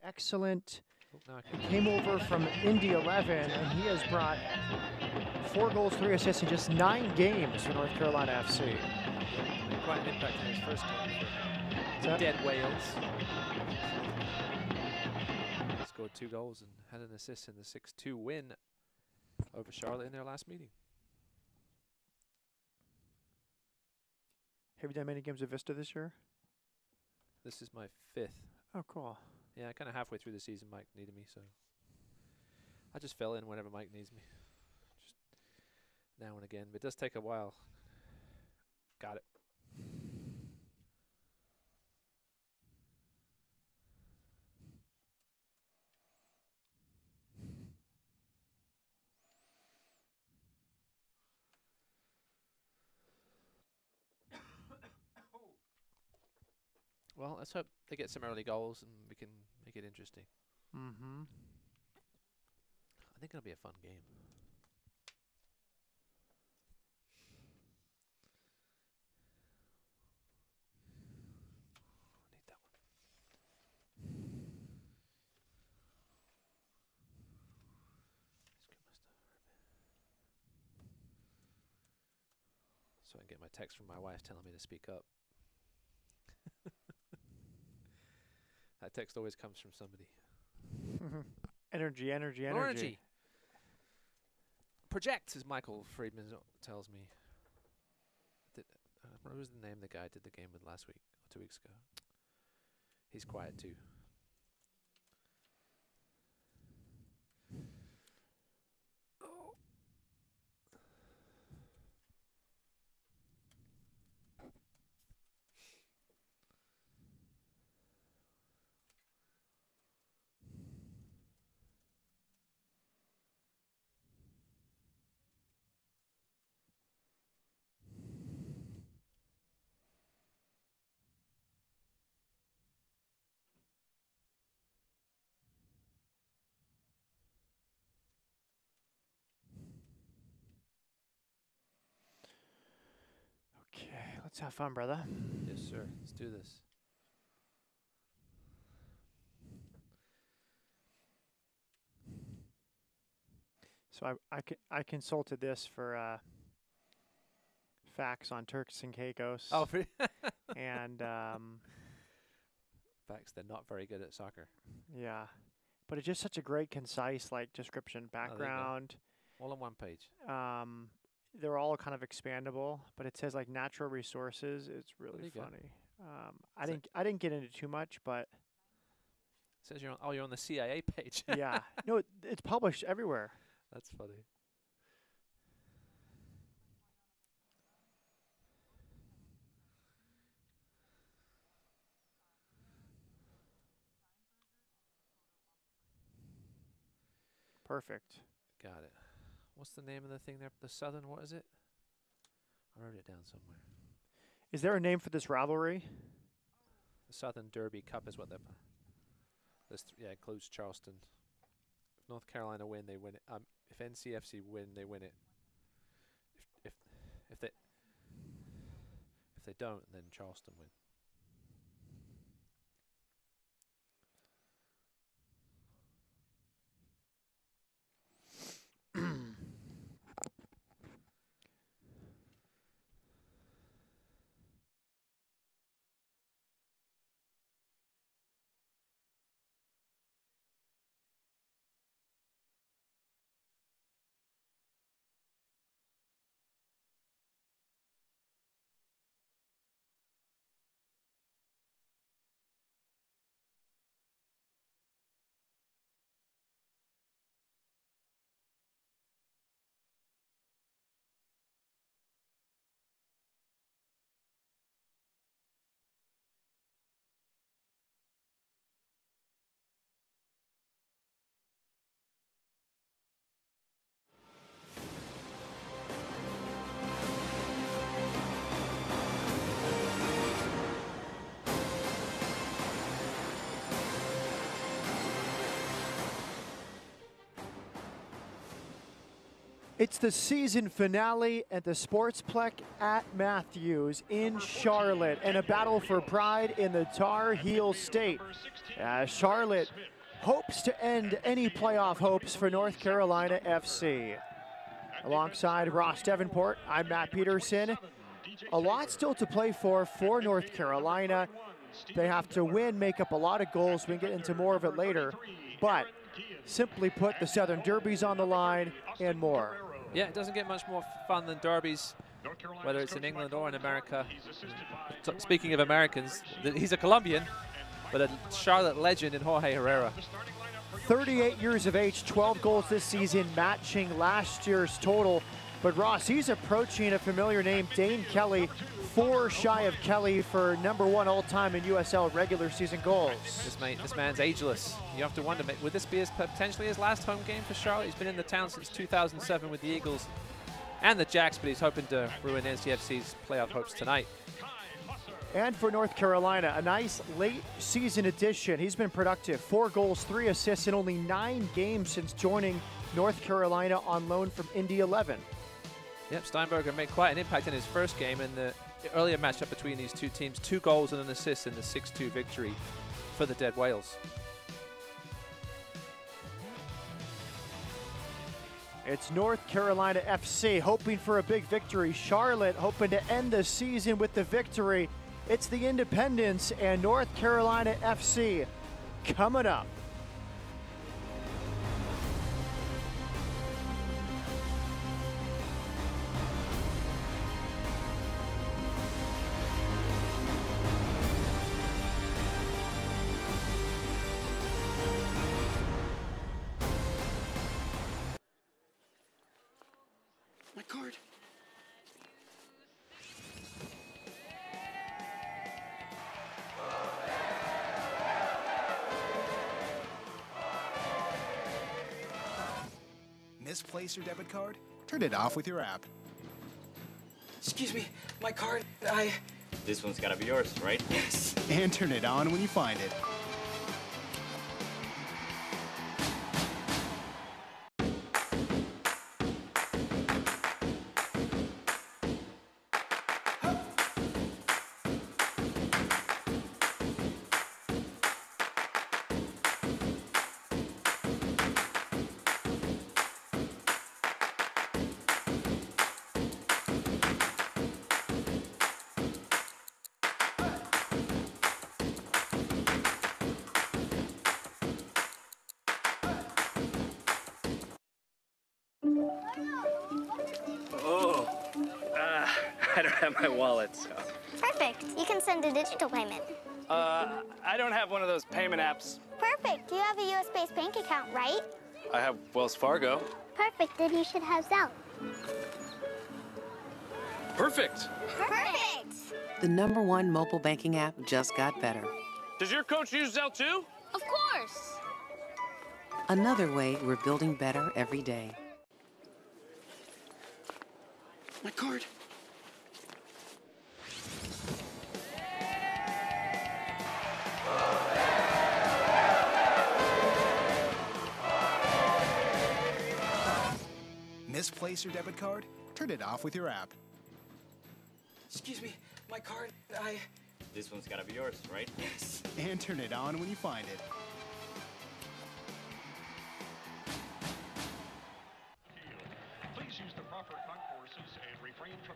excellent. No, He came over from Indy 11, and he has brought 4 goals, 3 assists in just 9 games for North Carolina FC. made quite an impact in his first game for the Dead Whales. Scored 2 goals and had an assist in the 6-2 win over Charlotte in their last meeting. Have you done many games of Vista this year? This is my 5th. Oh, cool. Yeah, kind of halfway through the season, Mike needed me, so I just fill in whenever Mike needs me, just now and again. But it does take a while. Got it. Well, let's hope they get some early goals and we can make it interesting. Mm-hmm. I think it'll be a fun game. I need that one. Just get my stuff for a bit. So I can get my text from my wife telling me to speak up. That text always comes from somebody. Energy, energy, energy. Energy. Project, as Michael Friedman tells me. What was the name the guy I did the game with last week or 2 weeks ago? He's quiet too. Oh. Okay, let's have fun, brother. Yes, sir. Let's do this. So I consulted this for facts on Turks and Caicos. Oh, and facts, they're not very good at soccer. yeah, but it's just such a great, concise description, background. All on one page. They're all kind of expandable, but it says natural resources. It's really funny. I didn't get into too much, but it says you're on, you're on the CIA page. yeah, no, it's published everywhere. That's funny. Perfect. Got it. What's the name of the thing there? The Southern, what is it? I wrote it down somewhere. Is there a name for this rivalry? The Southern Derby Cup is what they're. Yeah, it includes Charleston. If North Carolina win, they win it. If NCFC win, they win it. If they don't, then Charleston win. It's the season finale at the Sportsplex at Matthews in Charlotte, and a battle for pride in the Tar Heel State. Charlotte hopes to end any playoff hopes for North Carolina FC. Alongside Ross Davenport, I'm Matt Peterson. A lot still to play for North Carolina. They have to win, make up a lot of goals. We can get into more of it later. But simply put, the Southern Derby's on the line and more. Yeah, it doesn't get much more fun than derbies, whether it's in England or in America. Speaking of Americans, he's a Colombian, but a Charlotte legend in Jorge Herrera. 38 years of age, 12 goals this season, matching last year's total. But Ross, he's approaching a familiar name, Dane Kelly, 4 shy of Kelly for #1 all-time in USL regular season goals. This man's ageless. You have to wonder, would this be potentially his last home game for Charlotte? He's been in the town since 2007 with the Eagles and the Jacks, but he's hoping to ruin NCFC's playoff hopes tonight. And for North Carolina, a nice late season addition. He's been productive, 4 goals, 3 assists in only 9 games since joining North Carolina on loan from Indy 11. Yep, Steinberger made quite an impact in his first game in the earlier matchup between these two teams. 2 goals and an assist in the 6-2 victory for the Dead Whales. It's North Carolina FC hoping for a big victory. Charlotte hoping to end the season with the victory. It's the Independents and North Carolina FC coming up. My card. Misplace your debit card? Turn it off with your app. Excuse me, my card, This one's gotta be yours, right? Yes. And turn it on when you find it. I don't have my wallet, so. Perfect. You can send a digital payment. I don't have one of those payment apps. Perfect. You have a US-based bank account, right? I have Wells Fargo. Perfect. Then you should have Zelle. Perfect. Perfect. The #1 mobile banking app just got better. Does your coach use Zelle too? Of course. Another way we're building better every day. My card. Misplace your debit card? Turn it off with your app. Excuse me, my card, This one's gotta be yours, right? Yes. And turn it on when you find it.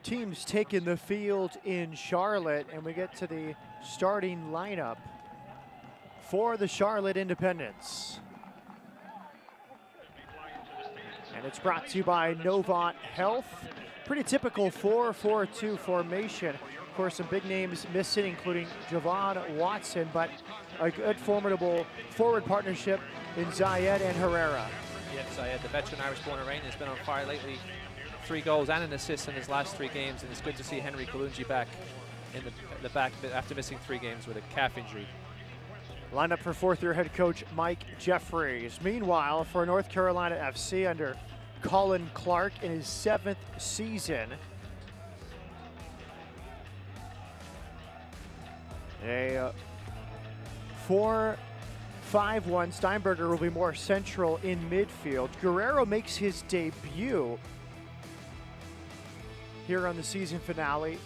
Teams taking the field in Charlotte, and we get to the starting lineup for the Charlotte Independents. And it's brought to you by Novant Health. Pretty typical 4-4-2 formation. Of course, some big names missing, including Javon Watson, but a good, formidable forward partnership in Zayed and Herrera. Yep, Zayed, the veteran Irish-born Iranian, has been on fire lately. 3 goals and an assist in his last 3 games, and it's good to see Henry Kalunji back in the back after missing 3 games with a calf injury. Lineup for 4th-year head coach Mike Jeffries. Meanwhile, for North Carolina FC under Colin Clark in his 7th season, a 4-5-1. Steinberger will be more central in midfield. Guerrero makes his debut here on the season finale,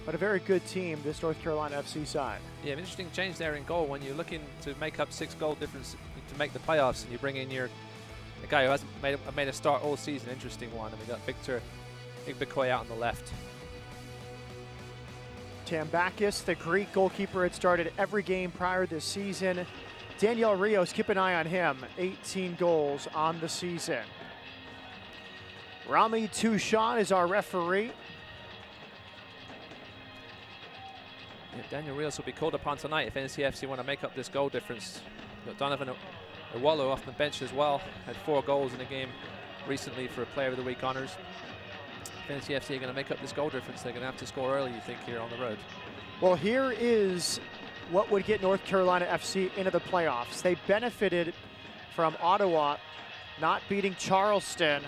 but a very good team, this North Carolina FC side. Yeah, an interesting change there in goal when you're looking to make up 6 goal difference to make the playoffs, and you bring in a guy who hasn't made a start all season. Interesting one. And we got Victor Igbekoye out on the left. Tambakis, the Greek goalkeeper, had started every game prior this season. Daniel Rios, keep an eye on him. 18 goals on the season. Rami Touchon is our referee. Yeah, Daniel Rios will be called upon tonight if NCFC want to make up this goal difference. Got Donovan Iwalo off the bench as well. Had 4 goals in a game recently for Player of the Week honors. If NCFC are going to make up this goal difference, they're going to have to score early, you think, here on the road. Well, here is what would get North Carolina FC into the playoffs. They benefited from Ottawa not beating Charleston.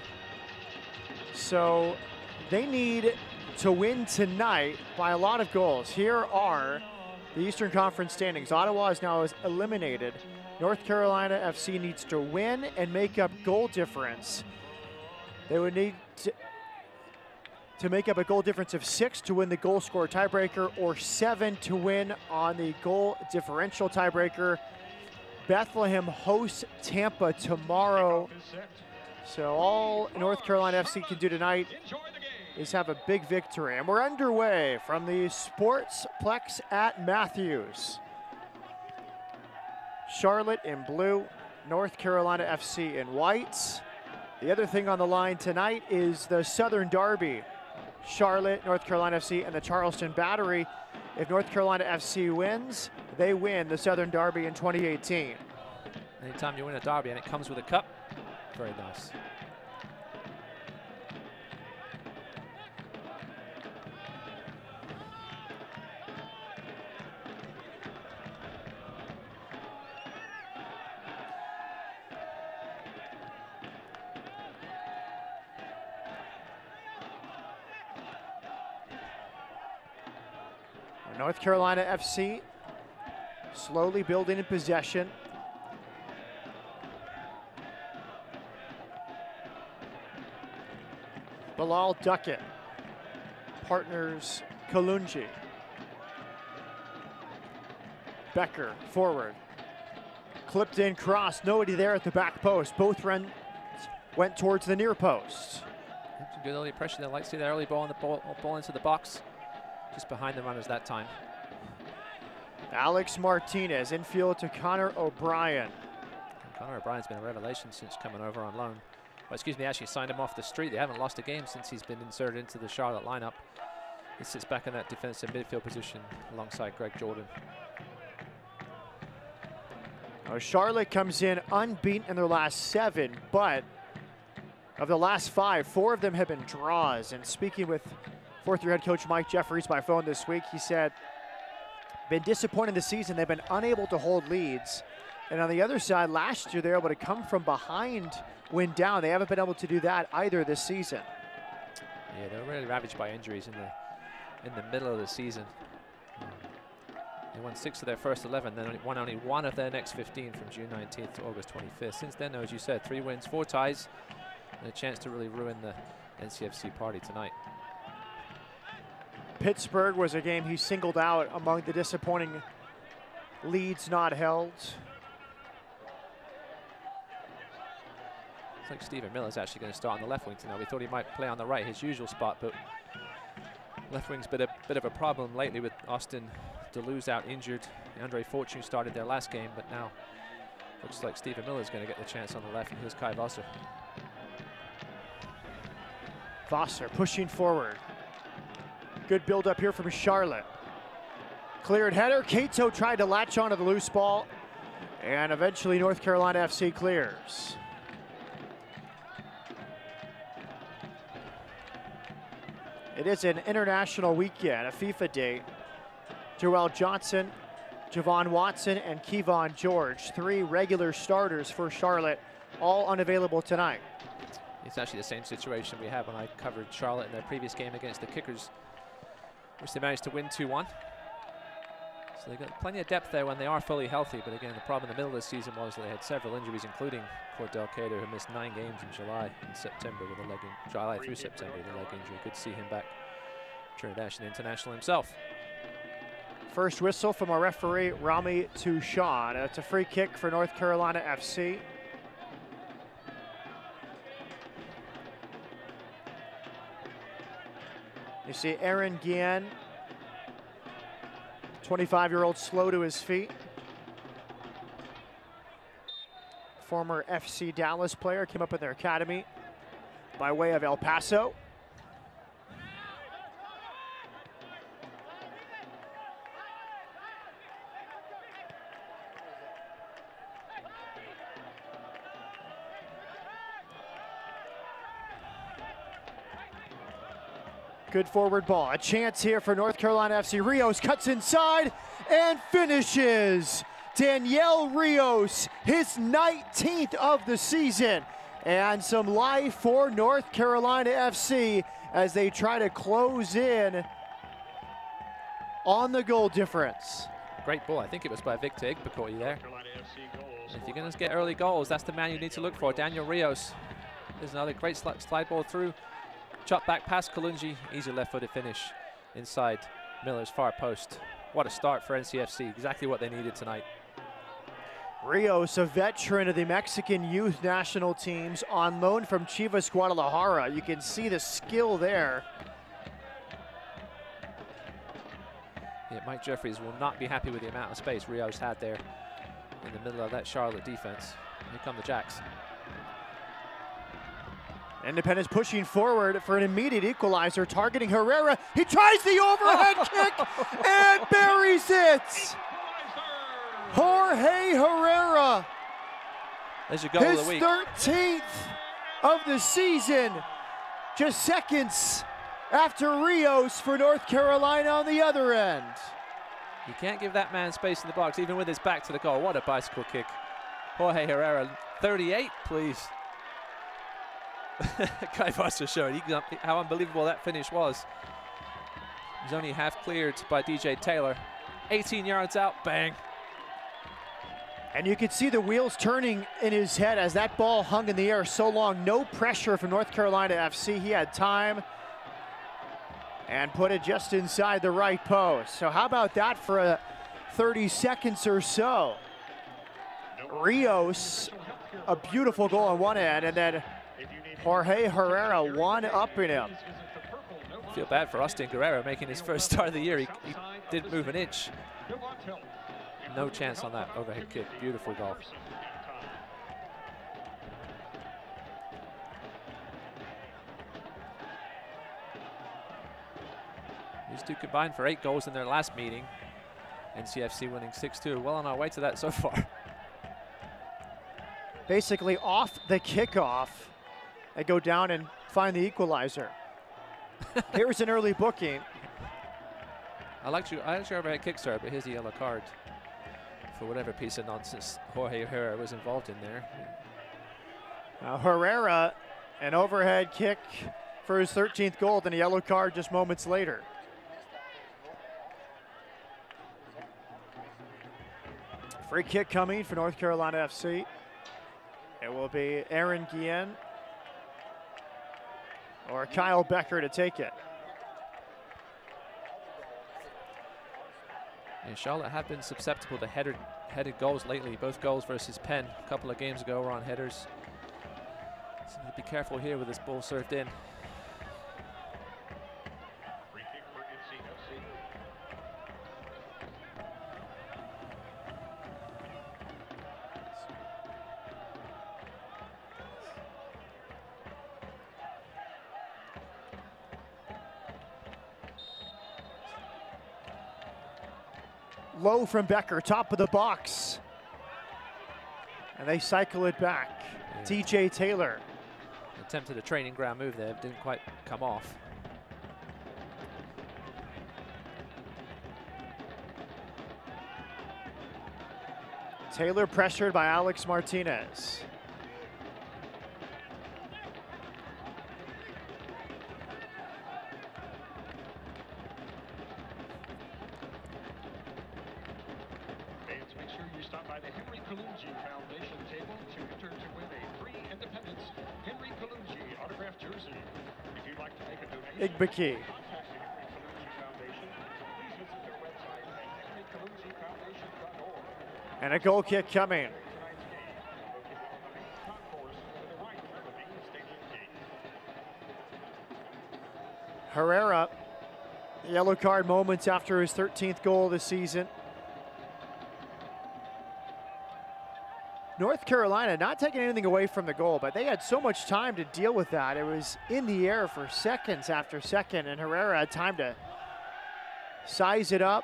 So they need to win tonight by a lot of goals. Here are the Eastern Conference standings. Ottawa is now eliminated. North Carolina FC needs to win and make up goal difference. They would need to make up a goal difference of 6 to win the goal scorer tiebreaker, or 7 to win on the goal differential tiebreaker. Bethlehem hosts Tampa tomorrow. So all North Carolina FC can do tonight is have a big victory. And we're underway from the Sportsplex at Matthews. Charlotte in blue, North Carolina FC in white. The other thing on the line tonight is the Southern Derby. Charlotte, North Carolina FC, and the Charleston Battery. If North Carolina FC wins, they win the Southern Derby in 2018. Anytime you win a derby and it comes with a cup, very nice. North Carolina FC slowly building in possession. Bilal Duckett partners Kalunji. Becker forward. Clipped in cross, nobody there at the back post. Both runs went towards the near post. Some good early pressure there. Like to see the early ball into the box. Just behind the runners that time. Alex Martinez infield to Connor O'Brien. Connor O'Brien's been a revelation since coming over on loan. Well, excuse me, actually signed him off the street. They haven't lost a game since he's been inserted into the Charlotte lineup. He sits back in that defensive midfield position alongside Greg Jordan. Now Charlotte comes in unbeaten in their last 7, but of the last 5, 4 of them have been draws. And speaking with fourth-year head coach Mike Jeffries by phone this week, he said, been disappointed this season. They've been unable to hold leads. And on the other side, last year they were able to come from behind, win down. They haven't been able to do that either this season. Yeah, they're really ravaged by injuries in the middle of the season. They won 6 of their first 11, then won only 1 of their next 15 from June 19th to August 25th. Since then, though, as you said, 3 wins, 4 ties, and a chance to really ruin the NCFC party tonight. Pittsburgh was a game he singled out among the disappointing leads not held. Looks like Stephen Miller's actually going to start on the left wing tonight. We thought he might play on the right, his usual spot, but left wing's been a bit of a problem lately with Austin Deleuze out injured. Andre Fortune started their last game, but now looks like Stephen Miller's going to get the chance on the left, and here's Kai Wasser. Wasser pushing forward. Good build up here from Charlotte. Cleared header. Cato tried to latch onto the loose ball, and eventually North Carolina FC clears. It is an international weekend, a FIFA date. Joel Johnson, Javon Watson, and Kevon George, 3 regular starters for Charlotte, all unavailable tonight. It's actually the same situation we had when I covered Charlotte in their previous game against the Kickers, which they managed to win 2-1. So they've got plenty of depth there when they are fully healthy, but again, the problem in the middle of the season was they had several injuries, including Cordell Cater, who missed 9 games in July and September with a leg July through September with a leg injury. Good to see him back. Trinidadian international himself. First whistle from our referee, Rami Touchon. It's a free kick for North Carolina FC. You see Aaron Guillen, 25-year-old, slow to his feet. Former FC Dallas player, came up in their academy by way of El Paso. Good forward ball. A chance here for North Carolina FC. Rios cuts inside and finishes. Daniel Rios, his 19th of the season. And some life for North Carolina FC as they try to close in on the goal difference. Great ball. I think it was by Victor Igbekoye there. If you're going to get early goals, that's the man you need to look for, Daniel Rios. There's another great slide ball through. Chop back past Kalungi, easy left-footed finish inside Miller's far post. What a start for NCFC, exactly what they needed tonight. Rios, a veteran of the Mexican youth national teams, on loan from Chivas Guadalajara. You can see the skill there. Yeah, Mike Jeffries will not be happy with the amount of space Rios had there in the middle of that Charlotte defense. Here come the Jacks. Independence pushing forward for an immediate equalizer, targeting Herrera. He tries the overhead kick and buries it. Jorge Herrera, There's your goal of the week. His 13th of the season, just seconds after Rios for North Carolina on the other end. You can't give that man space in the box, even with his back to the goal. What a bicycle kick. Jorge Herrera, 38, please. Kai Foster showed how unbelievable that finish was. He's only half cleared by DJ Taylor. 18 yards out, bang. And you could see the wheels turning in his head as that ball hung in the air so long. No pressure from North Carolina FC. He had time and put it just inside the right post. So how about that for 30 seconds or so? Rios, a beautiful goal on one end, and then Jorge Herrera one-upping him. Feel bad for Austin Guerrero making his first start of the year. He didn't move an inch. No chance on that overhead kick. Beautiful goal. These two combined for 8 goals in their last meeting. NCFC winning 6-2. Well on our way to that so far. Basically off the kickoff, they go down and find the equalizer. Here's an early booking. I like your overhead kick, sir, but here's the yellow card for whatever piece of nonsense Jorge Herrera was involved in there. Now Herrera, an overhead kick for his 13th goal, then a yellow card just moments later. Free kick coming for North Carolina FC. It will be Aaron Guillen or Kyle Becker to take it. And Charlotte have been susceptible to headed goals lately. Both goals versus Penn a couple of games ago were on headers. So be careful here with this ball served in. Low from Becker, top of the box. And they cycle it back. Yeah. DJ Taylor. Attempted a training ground move there, but didn't quite come off. Taylor pressured by Alex Martinez. Igbekoye. And a goal kick coming. Herrera, yellow card moments after his 13th goal of the season. North Carolina not taking anything away from the goal, but they had so much time to deal with that. It was in the air for seconds after second, and Herrera had time to size it up,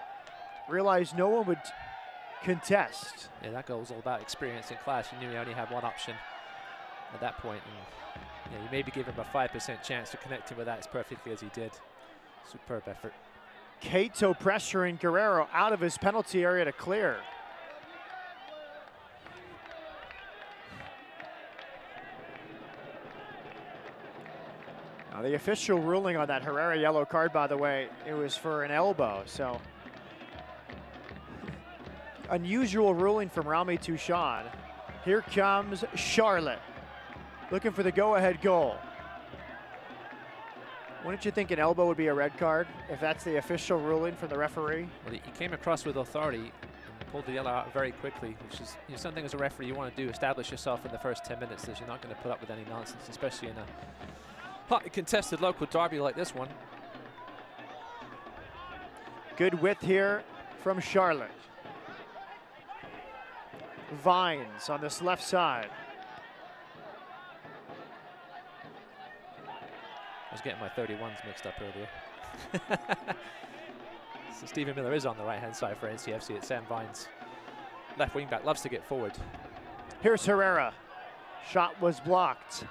realize no one would contest. Yeah, that goal was all about experience and class. You knew he only had one option at that point, and you maybe give him a 5% chance to connect him with that as perfectly as he did. Superb effort. Cato pressuring Guerrero out of his penalty area to clear. Now the official ruling on that Herrera yellow card, by the way, it was for an elbow, so unusual ruling from Rami Touchon. Here comes Charlotte, looking for the go-ahead goal. Wouldn't you think an elbow would be a red card if that's the official ruling from the referee? Well, he came across with authority and pulled the yellow out very quickly, which is something as a referee you want to do, establish yourself in the first 10 minutes, as you're not going to put up with any nonsense, especially in a hotly contested local derby like this one. Good width here from Charlotte. Vines on this left side. I was getting my 31s mixed up earlier. So Stephen Miller is on the right-hand side for NCFC. It's Sam Vines. Left wing back, loves to get forward. Here's Herrera. Shot was blocked.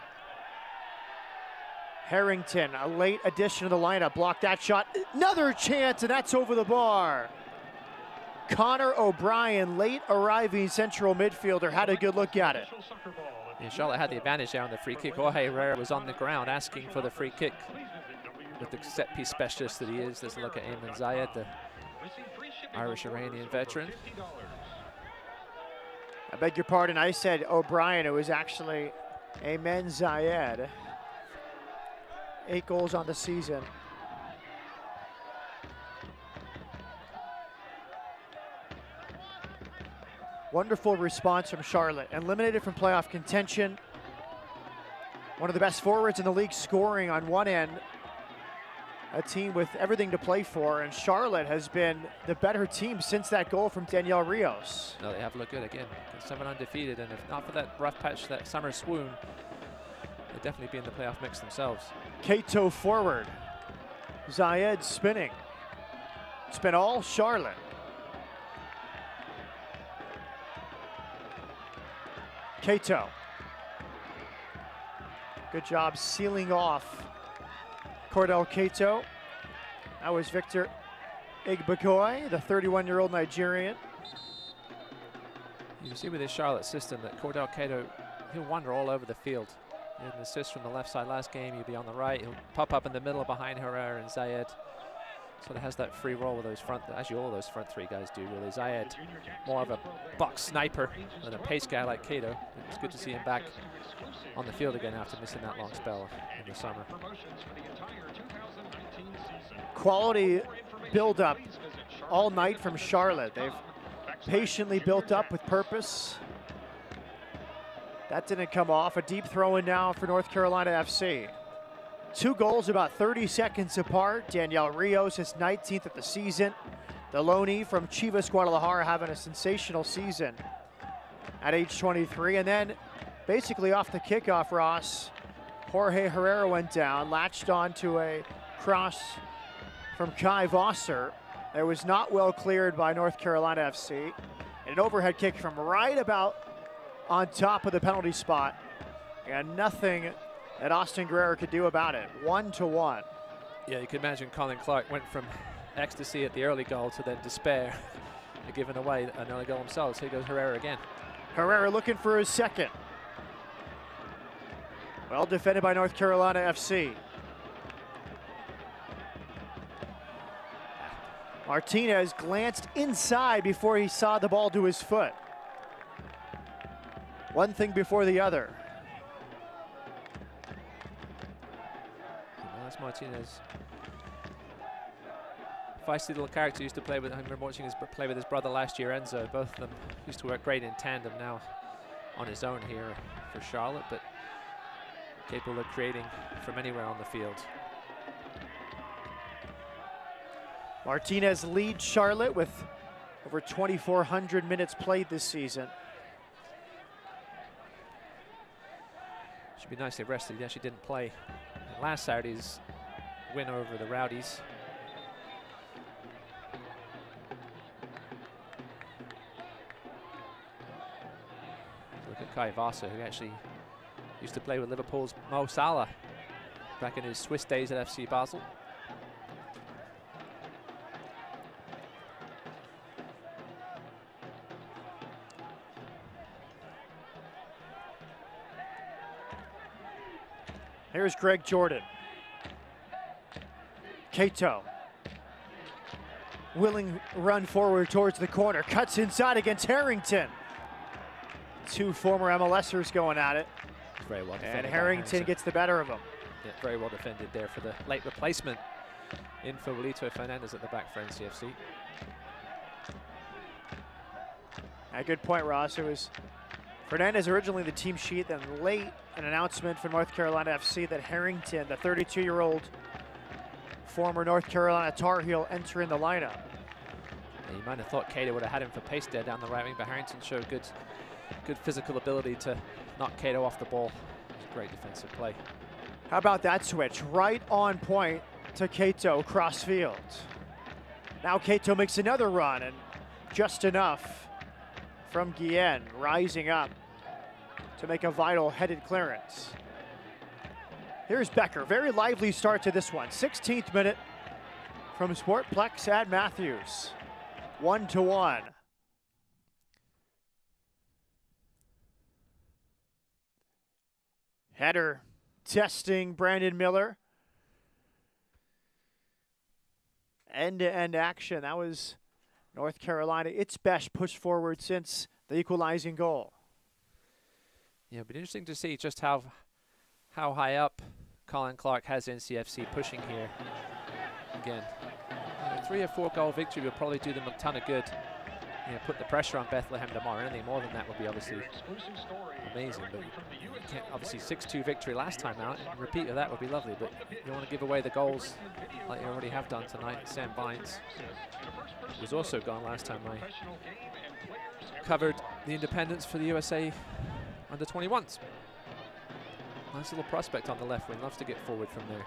Harrington, a late addition to the lineup, blocked that shot. Another chance, and that's over the bar. Connor O'Brien, late arriving central midfielder, had a good look at it. Yeah, Charlotte had the advantage there on the free kick. Jorge Herrera was on the ground asking for the free kick. With the set-piece specialist that he is, let's look at Ayman Zayed, the Irish-Iranian veteran. I beg your pardon, I said O'Brien. It was actually Ayman Zayed. 8 goals on the season. Wonderful response from Charlotte. Eliminated from playoff contention. One of the best forwards in the league scoring on one end. A team with everything to play for, and Charlotte has been the better team since that goal from Daniel Rios. No, they have looked good again. 7 undefeated, and if not for that rough patch, that summer swoon, they'd definitely be in the playoff mix themselves. Cato forward. Zayed spinning. It's been all Charlotte. Cato. Good job sealing off Cordell Cato. That was Victor Igbokoye, the 31-year-old Nigerian. You can see with his Charlotte system that Cordell Cato, he'll wander all over the field. He had an assist from the left side last game. He'll be on the right. He'll pop up in the middle behind Herrera and Zayed. Sort of has that free roll with those front, actually all those front three guys do really. Zayed, more of a box sniper than a pace guy like Cato. It's good to see him back on the field again after missing that long spell in the summer. Quality build-up all night from Charlotte. They've patiently built up with purpose. That didn't come off. A deep throw in now for North Carolina FC. 2 goals about 30 seconds apart. Daniel Rios, his 19th of the season. The loanee from Chivas Guadalajara having a sensational season at age 23. And then basically off the kickoff, Ross, Jorge Herrera went down, latched onto a cross from Kai Vosser. It was not well cleared by North Carolina FC. And an overhead kick from right about on top of the penalty spot. And nothing that Austin Guerrero could do about it. 1-1. Yeah, you can imagine Colin Clark went from ecstasy at the early goal to then despair and giving away an early goal themselves. Here goes Herrera again. Herrera looking for his second. Well defended by North Carolina FC. Martinez glanced inside before he saw the ball to his foot. One thing before the other. Martinez feisty little character. Used to play with, I remember watching his play with his brother last year, Enzo. Both of them used to work great in tandem. Now on his own here for Charlotte, but capable of creating from anywhere on the field. Martinez leads Charlotte with over 2,400 minutes played this season. Should be nicely rested. He actually didn't play in last Saturday's win over the Rowdies. Look at Kai Vasa, who actually used to play with Liverpool's Mo Salah back in his Swiss days at FC Basel. Here's Greg Jordan. Cato. Willing run forward towards the corner. Cuts inside against Harrington. Two former MLSers going at it. Very well defended. And Harrington gets the better of him. Yeah, very well defended there for the late replacement in for Wilito Fernandez at the back for NCFC. A good point, Ross. It was Fernandez originally the team sheet, then late an announcement from North Carolina FC that Harrington, the 32-year-old former North Carolina Tar Heel, entering the lineup. Yeah, you might have thought Cato would have had him for pace there down the right wing, but Harrington showed good physical ability to knock Cato off the ball. It was a great defensive play. How about that switch? Right on point to Cato, cross field. Now Cato makes another run, and just enough from Guillen, rising up to make a vital headed clearance. Here's Becker, very lively start to this one. 16th minute from Sportplex at Matthews. 1-1. Header testing Brandon Miller. End-to-end action. That was North Carolina, its best push forward since the equalizing goal. Yeah, it'll be interesting to see just how high up Colin Clark has NCFC pushing here. Again, a 3 or 4 goal victory will probably do them a ton of good. You know, put the pressure on Bethlehem tomorrow. Anything more than that would be obviously amazing. But you can't, obviously 6-2 victory last time out. A repeat of that would be lovely, but you don't want to give away the goals like you already have done tonight. Sam Bynes was also gone last time I covered the independents for the USA under 21s. Nice little prospect on the left wing, loves to get forward from there.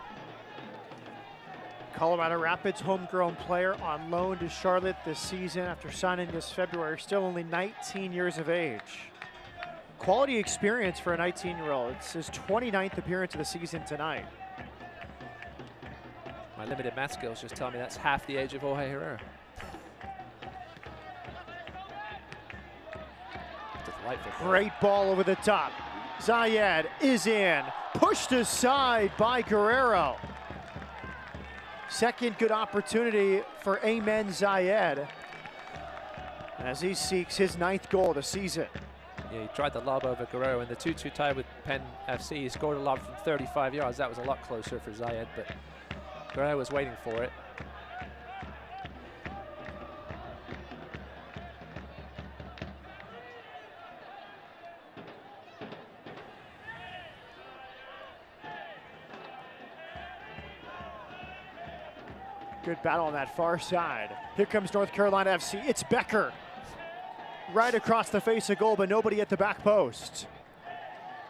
Colorado Rapids homegrown player on loan to Charlotte this season after signing this February, still only 19 years of age. Quality experience for a 19-year-old. It's his 29th appearance of the season tonight. My limited math skills just tell me that's half the age of Jorge Herrera. Great ball over the top. Zayed is in, pushed aside by Guerrero. Second good opportunity for Amen Zayed as he seeks his 9th goal of the season. Yeah, he tried the lob over Guerrero in the 2-2 tie with Penn FC. He scored a lob from 35 yards. That was a lot closer for Zayed, but Guerrero was waiting for it. Good battle on that far side. Here comes North Carolina FC. It's Becker. Right across the face of goal, but nobody at the back post.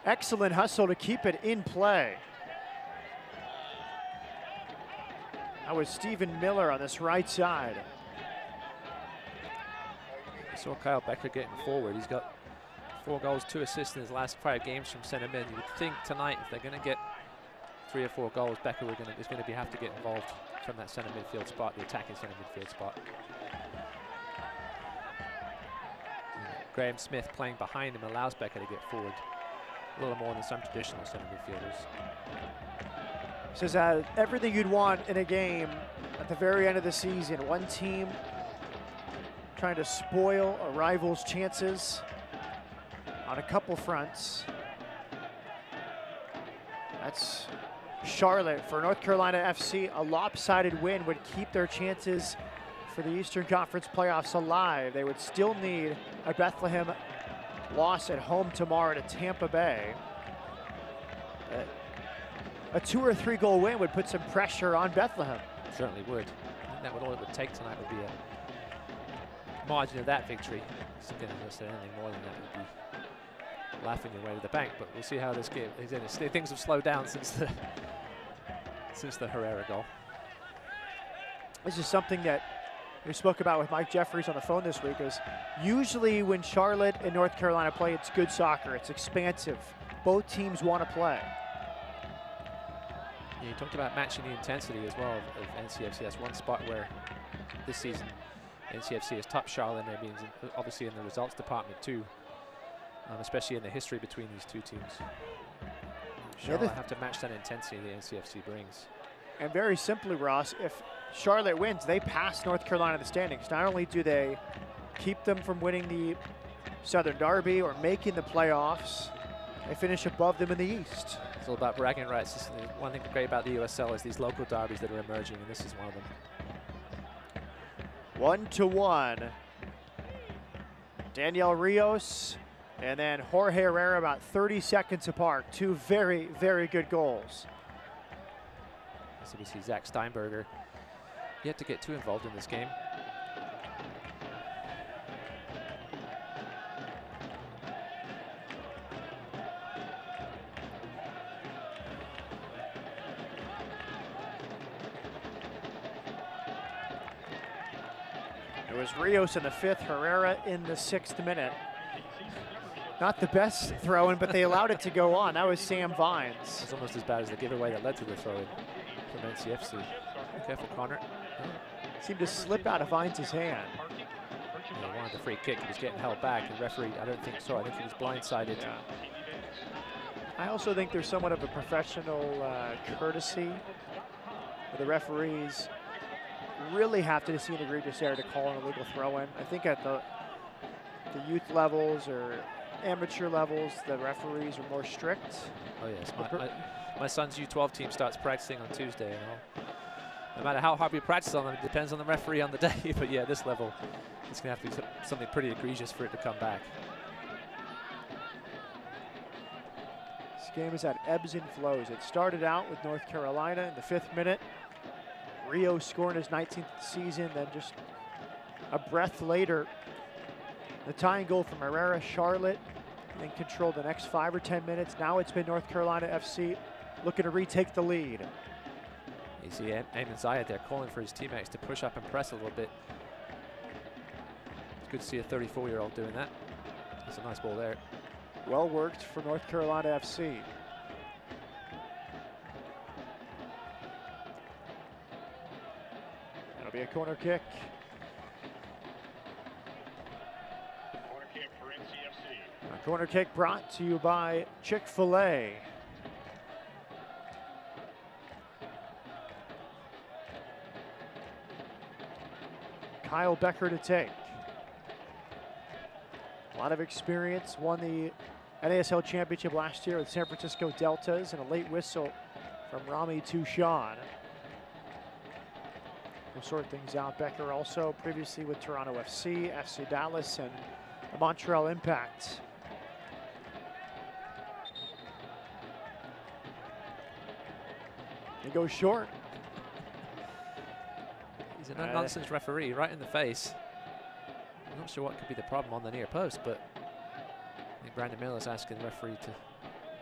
Excellent hustle to keep it in play. That was Stephen Miller on this right side. I saw Kyle Becker getting forward. He's got 4 goals, 2 assists in his last 5 games from centre mid. You would think tonight, if they're going to get 3 or 4 goals, Becker is going to have to get involved from that centre midfield spot, the attacking centre midfield spot. Graham Smith playing behind him allows Becker to get forward a little more than some traditional centre midfielders. This is everything you'd want in a game at the very end of the season. One team trying to spoil a rival's chances on a couple fronts. That's Charlotte. For North Carolina FC, a lopsided win would keep their chances for the Eastern Conference playoffs alive. They would still need a Bethlehem loss at home tomorrow to Tampa Bay. A 2 or 3 goal win would put some pressure on Bethlehem. Certainly would. I think that would all it would take tonight would be a margin of that victory. So again, as I said, anything more than that would be laughing your way to the bank. But we'll see how this game is. Things have slowed down since the Herrera goal. This is something that we spoke about with Mike Jeffries on the phone this week. Is usually when Charlotte and North Carolina play, it's good soccer. It's expansive. Both teams want to play. Yeah, you talked about matching the intensity as well of NCFC. That's one spot where this season NCFC has topped Charlotte, and obviously in the results department too, especially in the history between these two teams. Charlotte have to match that intensity the NCFC brings. And very simply, Ross, if Charlotte wins, they pass North Carolina in the standings. Not only do they keep them from winning the Southern Derby or making the playoffs, they finish above them in the East. It's all about bragging rights. One thing great about the USL is these local derbies that are emerging, and this is one of them. 1-1. Daniel Rios and then Jorge Herrera about 30 seconds apart. Two very, very good goals. So we see Zach Steinberger yet to get too involved in this game. It was Rios in the 5th, Herrera in the 6th minute. Not the best throw-in, but they allowed it to go on. That was Sam Vines. It's almost as bad as the giveaway that led to the throw-in from NCFC. Careful, Connor. Seemed to slip out of Vines' hand. He wanted the free kick. He was getting held back. The referee, I don't think so. I think he was blindsided. Yeah. I also think there's somewhat of a professional courtesy where the referees really have to see an egregious error to call an illegal throw-in. I think at the youth levels or amateur levels, the referees are more strict. Oh yes, my son's U12 team starts practicing on Tuesday, and no matter how hard we practice on them, it depends on the referee on the day. But yeah, this level, it's gonna have to be something pretty egregious for it to come back. This game is at ebbs and flows. It started out with North Carolina in the 5th minute. Rio scoring his 19th season, then just a breath later, the tying goal from Herrera. Charlotte then controlled the next 5 or 10 minutes. Now it's been North Carolina FC looking to retake the lead. You see Ayman Zayed there calling for his teammates to push up and press a little bit. It's good to see a 34-year-old doing that. That's a nice ball there. Well worked for North Carolina FC. That'll be a corner kick. Corner kick for NCFC. A corner kick brought to you by Chick-fil-A. Kyle Becker to take. A lot of experience, won the NASL championship last year with San Francisco Deltas, and a late whistle from Rami Touchon. We'll sort things out. Becker also previously with Toronto FC, FC Dallas, and the Montreal Impact. He goes short. He's a no-nonsense referee right in the face. I'm not sure what could be the problem on the near post, but I think Brandon Miller's asking the referee to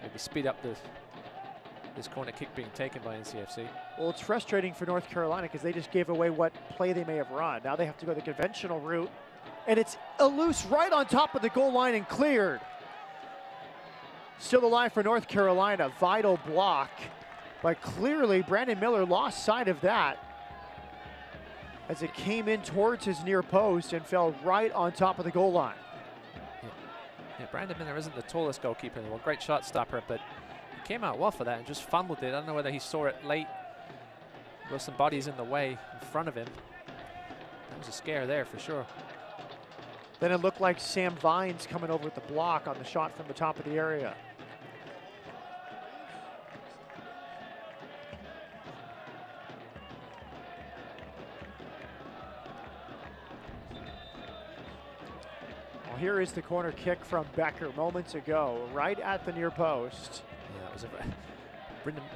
maybe speed up this corner kick being taken by NCFC. Well, it's frustrating for North Carolina because they just gave away what play they may have run. Now they have to go the conventional route, and it's a loose right on top of the goal line and cleared. Still alive for North Carolina. Vital block, but clearly Brandon Miller lost sight of that as it came in towards his near post and fell right on top of the goal line. Yeah, Brandon Miller isn't the tallest goalkeeper in the world. Great shot stopper, but he came out well for that and just fumbled it. I don't know whether he saw it late. There were some bodies in the way in front of him. That was a scare there for sure. Then it looked like Sam Vines coming over with the block on the shot from the top of the area. here is the corner kick from Becker moments ago, right at the near post. Yeah, it was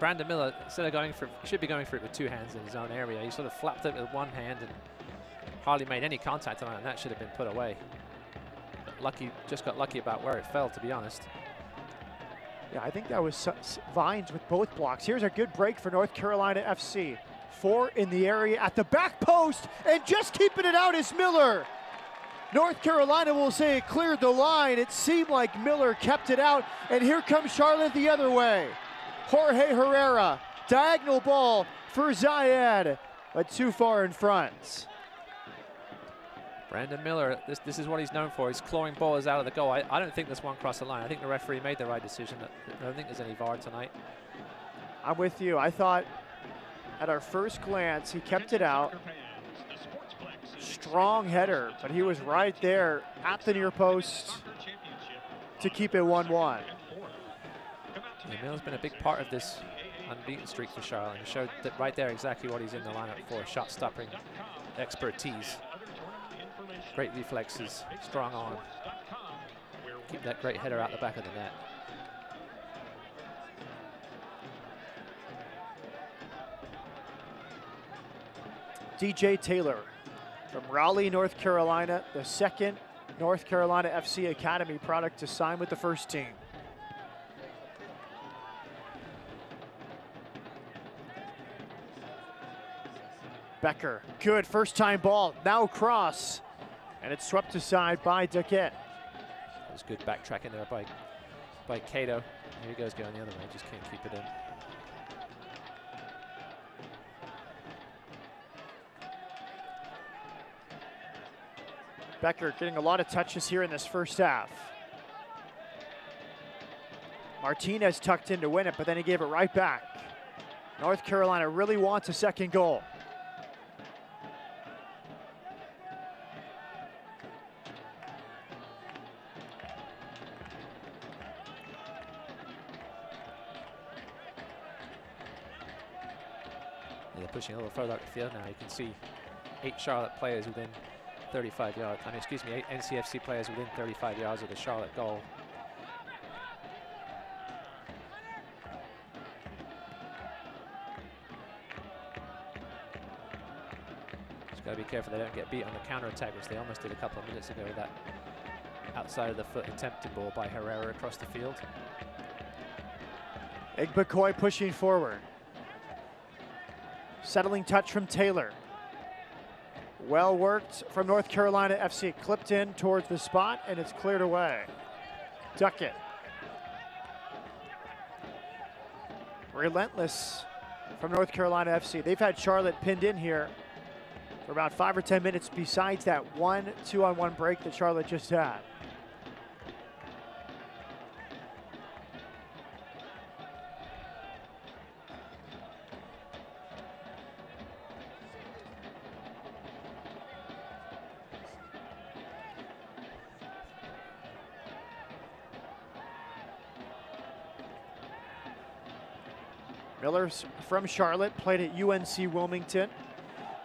Brandon Miller, instead of going for, should be going for it with two hands in his own area. He sort of flapped it with one hand and hardly made any contact on it, and that should have been put away. But lucky, just got lucky about where it fell, to be honest. Yeah, I think that was Vines with both blocks. Here's a good break for North Carolina FC. 4 in the area at the back post, and just keeping it out is Miller. North Carolina will say it cleared the line. It seemed like Miller kept it out, and here comes Charlotte the other way. Jorge Herrera, diagonal ball for Zayed, but too far in front. Brandon Miller, this is what he's known for. He's clawing balls out of the goal. I don't think this one crossed the line. I think the referee made the right decision. I don't think there's any VAR tonight. I'm with you. I thought at our first glance he kept it out. Strong header, but he was right there at the near post to keep it 1-1. Yeah, Miller's been a big part of this unbeaten streak for Charlotte. He showed that right there exactly what he's in the lineup for. Shot stopping expertise. Great reflexes, strong arm. Keep that great header out the back of the net. DJ Taylor from Raleigh, North Carolina, the second North Carolina FC Academy product to sign with the first team. Becker, good first time ball, now cross, and it's swept aside by Duquette. That was good backtracking there by Cato. Here he goes going the other way, just can't keep it in. Becker getting a lot of touches here in this first half. Martinez tucked in to win it, but then he gave it right back. North Carolina really wants a second goal. They're pushing a little further out the field now. You can see 8 Charlotte players within 35 yards. I mean, excuse me, 8 NCFC players within 35 yards of the Charlotte goal. Just got to be careful they don't get beat on the counter-attack, which they almost did a couple of minutes ago with that outside of the foot attempted ball by Herrera across the field. Igbekoy pushing forward. Settling touch from Taylor. Well worked from North Carolina FC. Clipped in towards the spot, and it's cleared away. Duckett. Relentless from North Carolina FC. They've had Charlotte pinned in here for about 5 or 10 minutes besides that 1 2-on-1 break that Charlotte just had. Miller from Charlotte, played at UNC Wilmington.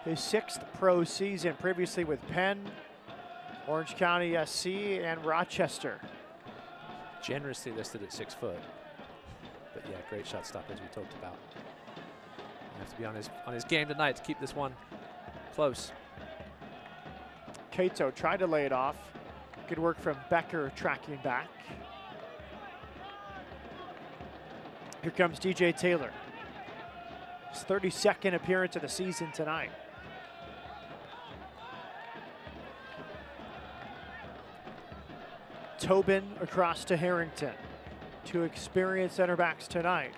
His 6th pro season, previously with Penn, Orange County SC, and Rochester. Generously listed at 6 foot. But yeah, great shot stopper as we talked about. You have to be on his game tonight to keep this one close. Cato tried to lay it off. Good work from Becker tracking back. Here comes DJ Taylor. His 32nd appearance of the season tonight. Tobin across to Harrington. 2 experienced center backs tonight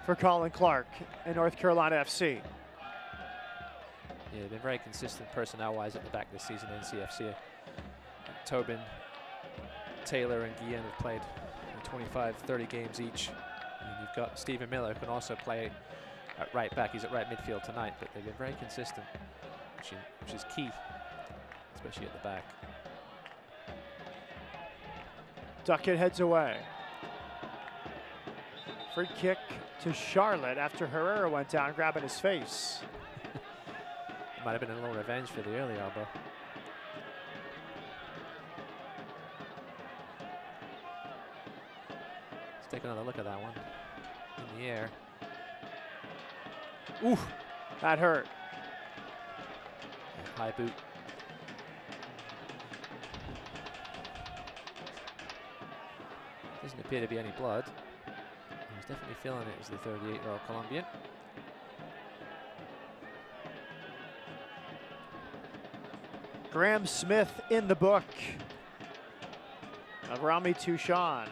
for Colin Clark and North Carolina FC. Yeah, they've been very consistent personnel-wise at the back this season in CFC. Tobin, Taylor, and Guillen have played 25, 30 games each. And you've got Stephen Miller, who can also play at right back. He's at right midfield tonight, but they've been very consistent, which is key, especially at the back. Duckett heads away. Free kick to Charlotte after Herrera went down, grabbing his face. Might have been a little revenge for the early elbow. take another look at that one. In the air. Oof, that hurt. High boot. Doesn't appear to be any blood. He's definitely feeling it as the 38-year-old Colombian. Graham Smith in the book of Rami Touchon.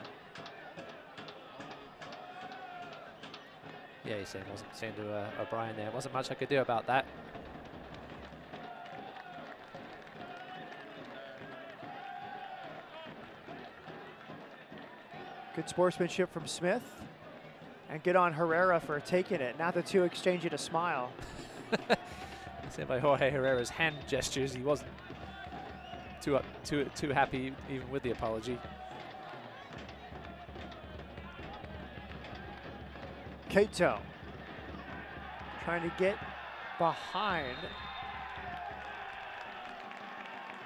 Yeah, he's saying, wasn't saying to O'Brien there, wasn't much I could do about that. Good sportsmanship from Smith. And good on Herrera for taking it. Now the two exchanging a smile. Seen by Jorge Herrera's hand gestures, he wasn't too happy even with the apology. Kato trying to get behind.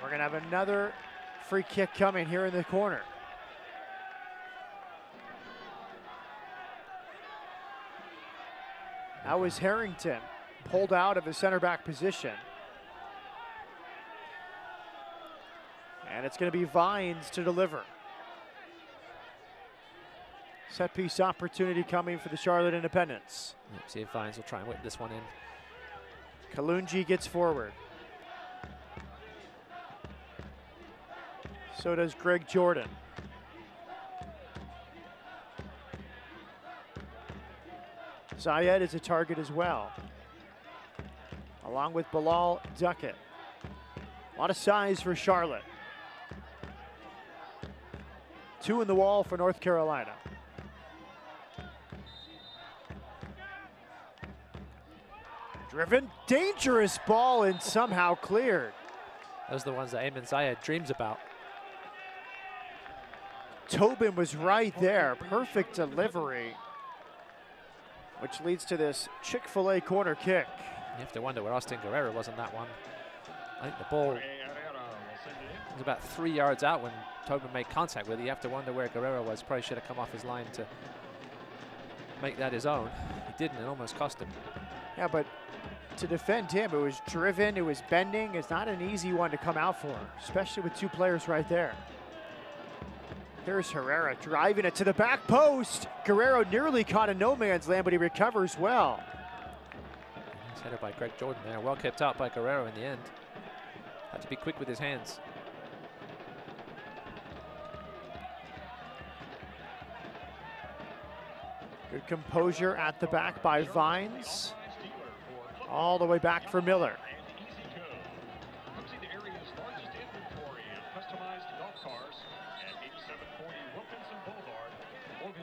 We're gonna have another free kick coming here in the corner. That was Harrington, pulled out of his center back position. And it's going to be Vines to deliver. Set piece opportunity coming for the Charlotte Independents. Yep, see if Vines will try and whip this one in. Kalungi gets forward. So does Greg Jordan. Zayed is a target as well, along with Bilal Duckett. A lot of size for Charlotte. Two in the wall for North Carolina. Driven, dangerous ball and somehow cleared. Those are the ones that Ayman Zayed dreams about. Tobin was right there, perfect delivery, which leads to this Chick-fil-A corner kick. You have to wonder where Austin Guerrero was in that one. I think the ball was about 3 yards out when Tobin made contact with it. You have to wonder where Guerrero was. Probably should have come off his line to make that his own. He didn't, it almost cost him. Yeah, but to defend him, it was driven, it was bending. It's not an easy one to come out for, especially with two players right there. Here's Herrera driving it to the back post. Guerrero nearly caught in no man's land, but he recovers well. Nice header by Greg Jordan there. Well kept out by Guerrero in the end. Had to be quick with his hands. Good composure at the back by Vines. All the way back for Miller.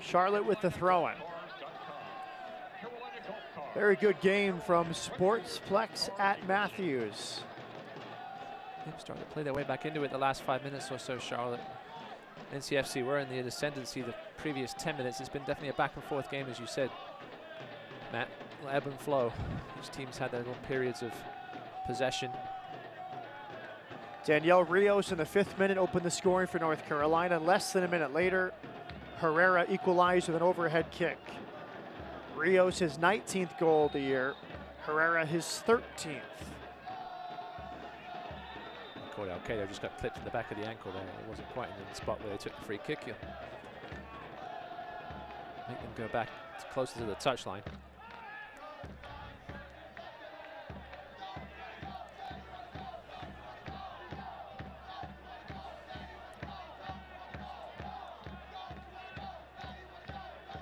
Charlotte with the throw-in. Very good game from Sportsplex at Matthews. They've started to play their way back into it the last 5 minutes or so, Charlotte. NCFC were in the ascendancy the previous 10 minutes. It's been definitely a back and forth game, as you said, Matt. Ebb and flow. These teams had their little periods of possession. Danielle Rios in the 5th minute opened the scoring for North Carolina. Less than a minute later, Herrera equalized with an overhead kick. Rios his 19th goal of the year. Herrera his 13th. Corey Alcaide just got clipped in the back of the ankle there. It wasn't quite in the spot where they took the free kick. You'll make them go back closer to the touchline.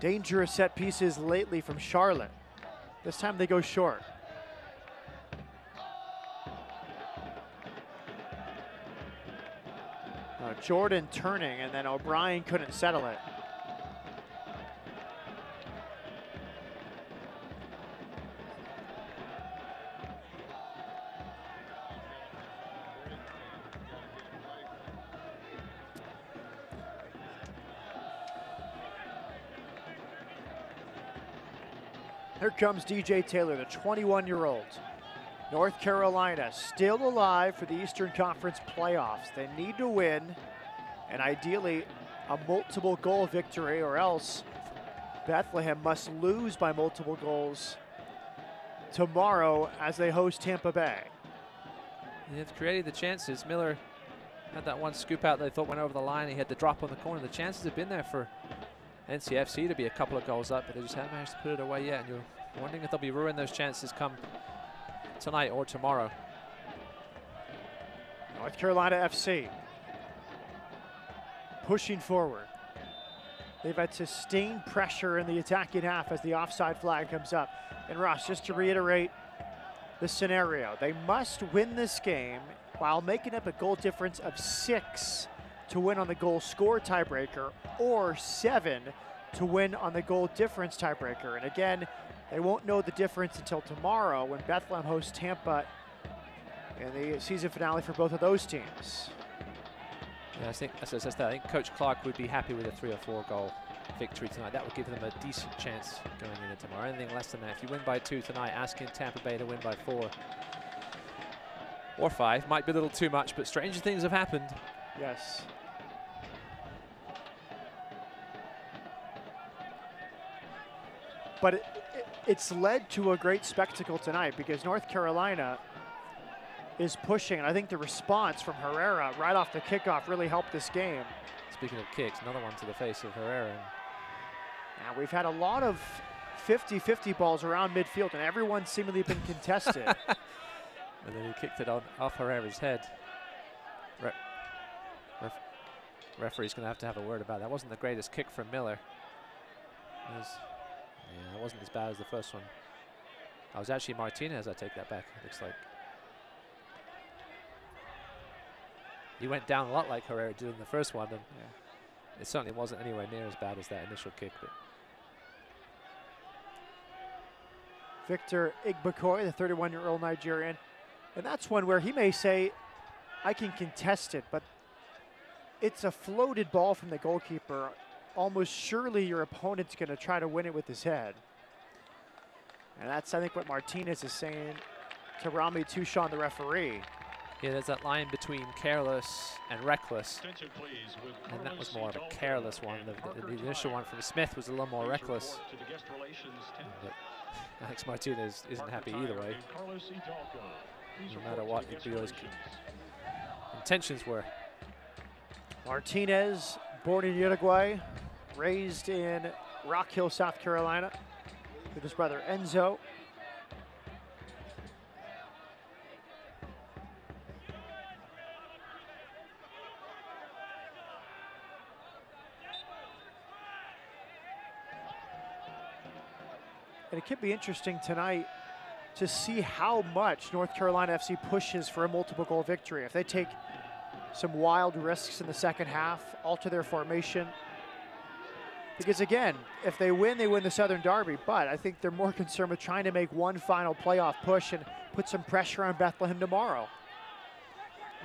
Dangerous set pieces lately from Charlotte. This time they go short. Jordan turning, and then O'Brien couldn't settle it. Here comes DJ Taylor, the 21-year-old. North Carolina still alive for the Eastern Conference playoffs. They need to win, and ideally a multiple goal victory, or else Bethlehem must lose by multiple goals tomorrow as they host Tampa Bay. They've created the chances. Miller had that one scoop out that they thought went over the line. He had the drop on the corner. The chances have been there for NCFC to be a couple of goals up, but they just haven't managed to put it away yet. And you're wondering if they'll be ruining those chances come tonight or tomorrow. North Carolina FC pushing forward. They've had sustained pressure in the attacking half as the offside flag comes up. And Ross, just to reiterate the scenario, they must win this game while making up a goal difference of 6 to win on the goal score tiebreaker, or 7 to win on the goal difference tiebreaker. And again, they won't know the difference until tomorrow when Bethlehem hosts Tampa in the season finale for both of those teams. Yeah, I think, as I said, I think Coach Clark would be happy with a 3 or 4 goal victory tonight. That would give them a decent chance going into tomorrow. Anything less than that, if you win by 2 tonight, asking Tampa Bay to win by 4 or 5 might be a little too much, but stranger things have happened. Yes. But it's led to a great spectacle tonight because North Carolina is pushing, and I think the response from Herrera right off the kickoff really helped this game. Speaking of kicks, another one to the face of Herrera. Now, we've had a lot of 50-50 balls around midfield, and everyone's seemingly been contested. And then he kicked it off Herrera's head. Referee's going to have a word about that. Wasn't the greatest kick from Miller. Yeah, it wasn't as bad as the first one. I was actually Martinez, I take that back, it looks like. He went down a lot like Herrera did in the first one, and it certainly wasn't anywhere near as bad as that initial kick. But Victor Igbokoye, the 31-year-old Nigerian, and that's one where he may say, I can contest it, but it's a floated ball from the goalkeeper. Almost surely your opponent's going to try to win it with his head. And that's, I think, what Martinez is saying to Rami Touchon, the referee. yeah, there's that line between careless and reckless. And that was more of a careless one. The initial one from Smith was a little more reckless. But Alex Martinez isn't happy either way, no matter what his intentions were. Martinez, born in Uruguay, raised in Rock Hill, South Carolina, with his brother Enzo. And it could be interesting tonight to see how much North Carolina FC pushes for a multiple goal victory. If they take some wild risks in the second half, alter their formation. Because again, if they win the Southern Derby, but I think they're more concerned with trying to make one final playoff push and put some pressure on Bethlehem tomorrow.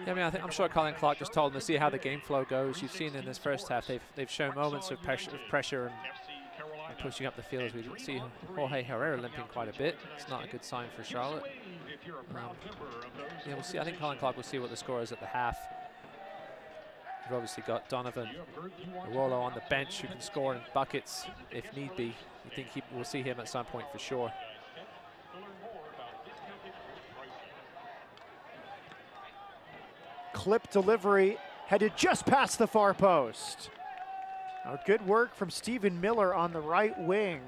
Yeah, I mean, I'm sure Colin Clark just told them to see how the game flow goes. You've seen in this first half, they've shown moments of pressure and pushing up the field, as we see Jorge Herrera limping quite a bit. It's not a good sign for Charlotte. Yeah, we'll see. I think Colin Clark will see what the score is at the half. We've obviously got Donovan Arolo on the bench who can score in buckets if need be. I think we'll see him at some point for sure. Clip delivery headed just past the far post. Now, good work from Stephen Miller on the right wing.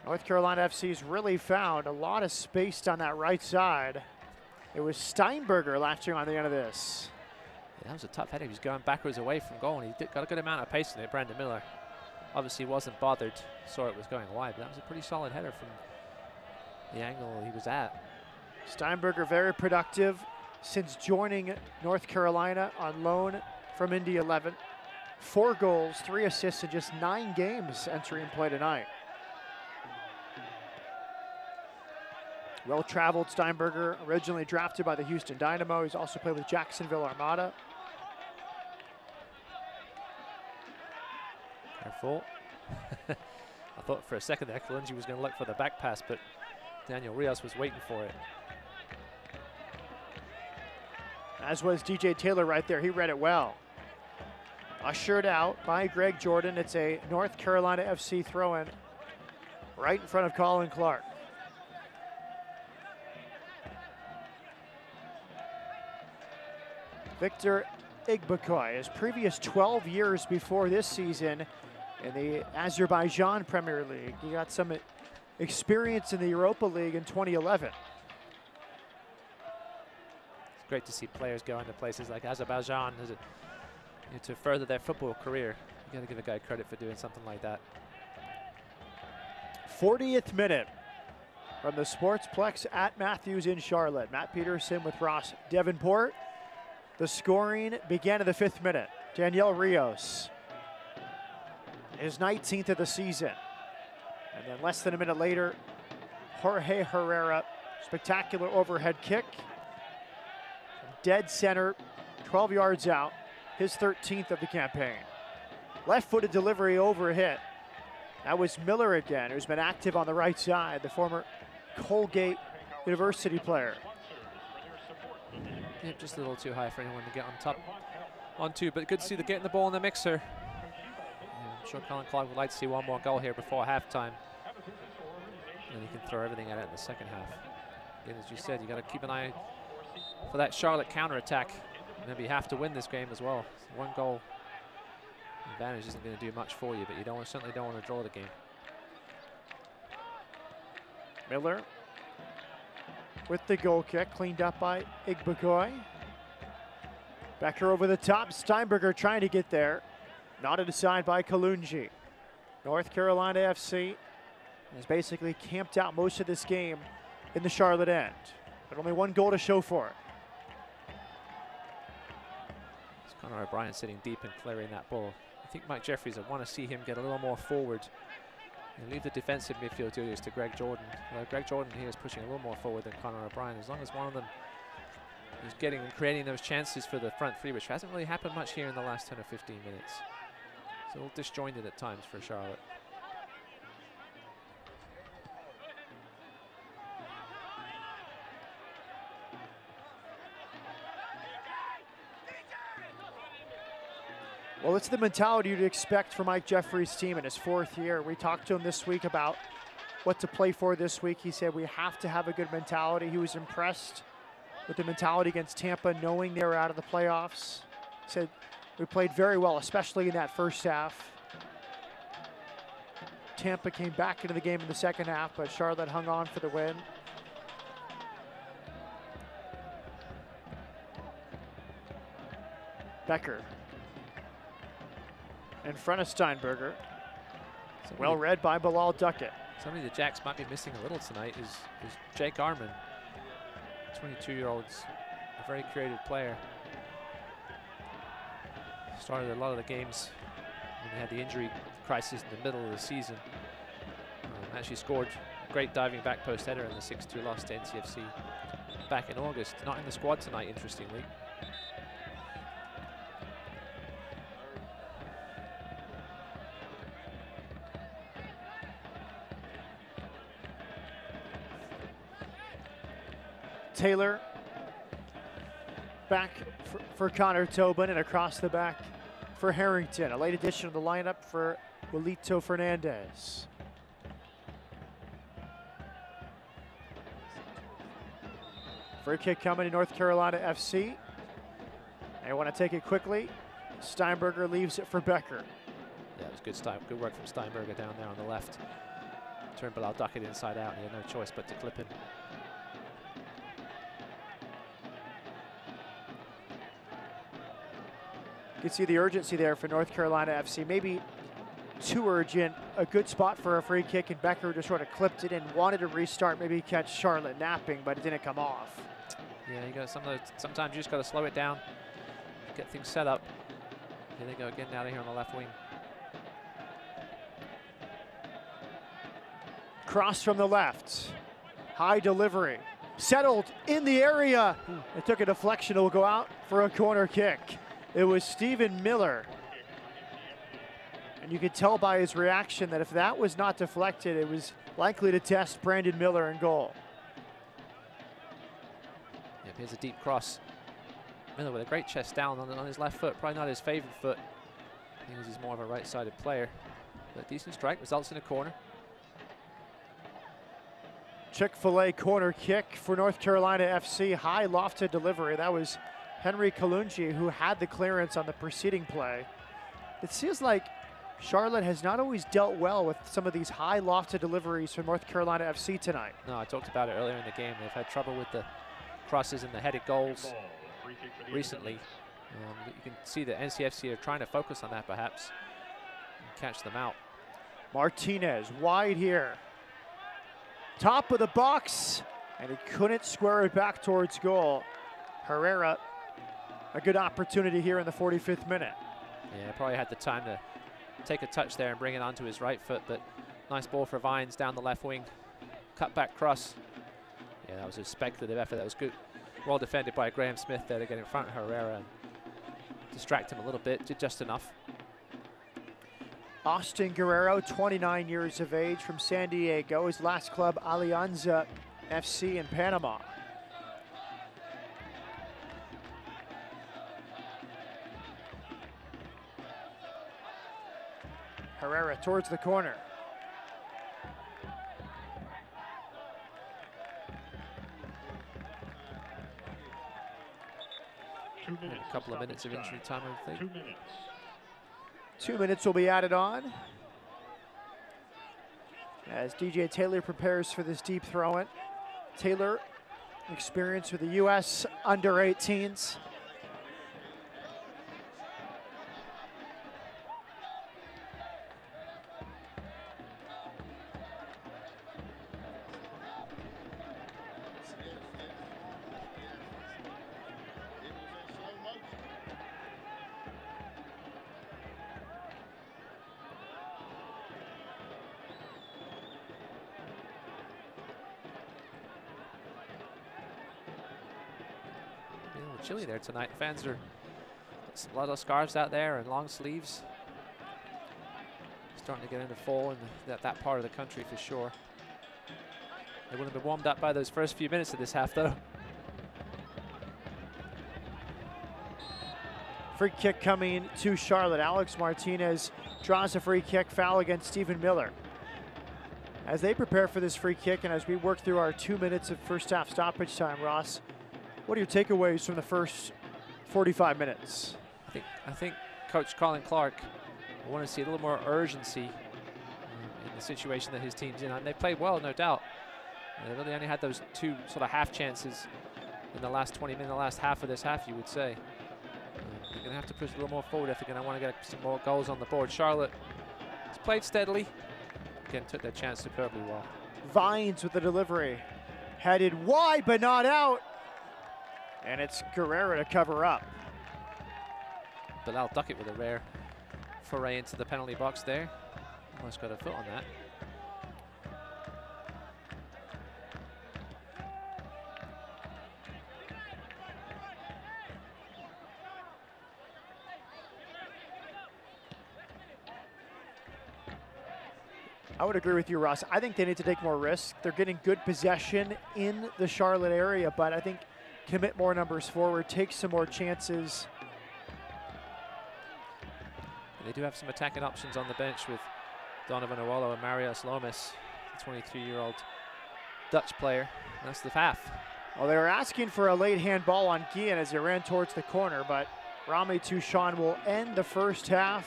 North Carolina FC's really found a lot of space down that right side. It was Steinberger latching on the end of this. Yeah, that was a tough header. He was going backwards away from goal, and he got a good amount of pace in it. Brandon Miller obviously wasn't bothered, saw it was going wide, but that was a pretty solid header from the angle he was at. Steinberger very productive since joining North Carolina on loan from Indy 11. 4 goals, 3 assists in just 9 games entering play tonight. Well-traveled Steinberger, originally drafted by the Houston Dynamo. He's also played with Jacksonville Armada. Careful. I thought for a second that Kalungi was going to look for the back pass, but Daniel Rios was waiting for it. As was DJ Taylor right there. He read it well. Ushered out by Greg Jordan. It's a North Carolina FC throw-in right in front of Colin Clark. Victor Igbakoy, his previous 12 years before this season in the Azerbaijan Premier League. He got some experience in the Europa League in 2011. It's great to see players go into places like Azerbaijan to further their football career. You got to give a guy credit for doing something like that. 40th minute from the Sportsplex at Matthews in Charlotte. Matt Peterson with Ross Davenport. The scoring began in the 5th minute. Daniel Rios, his 19th of the season. And then less than a minute later, Jorge Herrera, spectacular overhead kick. Dead center, 12 yards out, his 13th of the campaign. Left-footed delivery over hit. That was Miller again, who's been active on the right side, the former Colgate University player. Yeah, just a little too high for anyone to get on top onto, but good to see they're getting the ball in the mixer. Yeah, I'm sure Colin Clark would like to see one more goal here before halftime. And he can throw everything at it in the second half. Again, as you said, you got to keep an eye for that Charlotte counterattack. Maybe you have to win this game as well. One goal advantage isn't going to do much for you, but you certainly don't want to draw the game. Miller with the goal kick, cleaned up by Igbakoy. Becker over the top, Steinberger trying to get there. Knotted aside by Kalunji. North Carolina FC has basically camped out most of this game in the Charlotte end, but only one goal to show for it. It's Conor O'Brien sitting deep and clearing that ball. I think Mike Jeffries, I want to see him get a little more forward and leave the defensive midfield duties to Greg Jordan. Greg Jordan here is pushing a little more forward than Conor O'Brien. As long as one of them is getting and creating those chances for the front three, which hasn't really happened much here in the last 10 or 15 minutes. It's a little disjointed at times for Charlotte. Well, it's the mentality you'd expect from Mike Jeffries' team in his 4th year. We talked to him this week about what to play for this week. He said we have to have a good mentality. He was impressed with the mentality against Tampa, knowing they were out of the playoffs. He said we played very well, especially in that first half. Tampa came back into the game in the second half, but Charlotte hung on for the win. Becker in front of Steinberger. Well read by Bilal Duckett. Somebody the Jacks might be missing a little tonight is Jake Arman. 22-year-old's a very creative player. Started a lot of the games when they had the injury crisis in the middle of the season. Actually scored a great diving back post header in the 6-2 loss to NCFC back in August. Not in the squad tonight, interestingly. Taylor back for Connor Tobin and across the back for Harrington. A late addition to the lineup for Wilito Fernandez. Free kick coming to North Carolina FC. They want to take it quickly. Steinberger leaves it for Becker. Yeah, it was good work from Steinberger down there on the left. Turned Bilal Duckett inside out, and he had no choice but to clip him. You can see the urgency there for North Carolina FC. Maybe too urgent. A good spot for a free kick, and Becker just sort of clipped it and wanted to restart, maybe catch Charlotte napping, but it didn't come off. Yeah, you got sometimes you just got to slow it down, get things set up. Here they go again now here on the left wing. Cross from the left. High delivery. Settled in the area. It took a deflection. It will go out for a corner kick. It was Stephen Miller. And you could tell by his reaction that if that was not deflected, it was likely to test Brandon Miller in goal. Yep, here's a deep cross. Miller with a great chest down on his left foot, probably not his favorite foot. I think he's more of a right-sided player. But decent strike, results in a corner. Chick-fil-A corner kick for North Carolina FC. High lofted delivery. That was Henry Kalunji who had the clearance on the preceding play. It seems like Charlotte has not always dealt well with some of these high lofted deliveries from North Carolina FC tonight. No, I talked about it earlier in the game. They've had trouble with the crosses and the headed goals recently. You can see that NCFC are trying to focus on that perhaps and catch them out. Martinez wide here. Top of the box, and he couldn't square it back towards goal. Herrera, a good opportunity here in the 45th minute. Yeah, probably had the time to take a touch there and bring it onto his right foot, but nice ball for Vines down the left wing. Cut back cross. Yeah, that was a speculative effort. That was good. Well defended by Graham Smith there to get in front of Herrera and distract him a little bit, did just enough. Austin Guerrero, 29 years of age, from San Diego. His last club, Alianza FC in Panama. Herrera towards the corner. A couple of minutes of injury time, I think. 2 minutes. 2 minutes will be added on as DJ Taylor prepares for this deep throw-in. Taylor, experience with the U.S. under-18s. A little chilly there tonight. Fans are a lot of scarves out there and long sleeves. Starting to get into fall in that part of the country for sure. They wouldn't have been warmed up by those first few minutes of this half though. Free kick coming to Charlotte. Alex Martinez draws a free kick foul against Stephen Miller. As they prepare for this free kick and as we work through our 2 minutes of first half stoppage time, Ross, what are your takeaways from the first 45 minutes? I think Coach Colin Clark will want to see a little more urgency in the situation that his team's in. And they played well, no doubt. They really only had those two sort of half chances in the last 20 minutes, the last half of this half, you would say. They're going to have to push a little more forward if they're going to want to get some more goals on the board. Charlotte has played steadily. Again, took their chance superbly well. Vines with the delivery. Headed wide, but not out. And it's Guerrero to cover up. Bilal Duckett with a rare foray into the penalty box there. Almost got a foot on that. I would agree with you, Ross. I think they need to take more risks. They're getting good possession in the Charlotte area, but I think commit more numbers forward, take some more chances. They do have some attacking options on the bench with Donovan Owolo and Marius Lomas, the 23-year-old Dutch player. And that's the half. Well, they were asking for a late handball on Guillen as he ran towards the corner, but Rami Touchon will end the first half.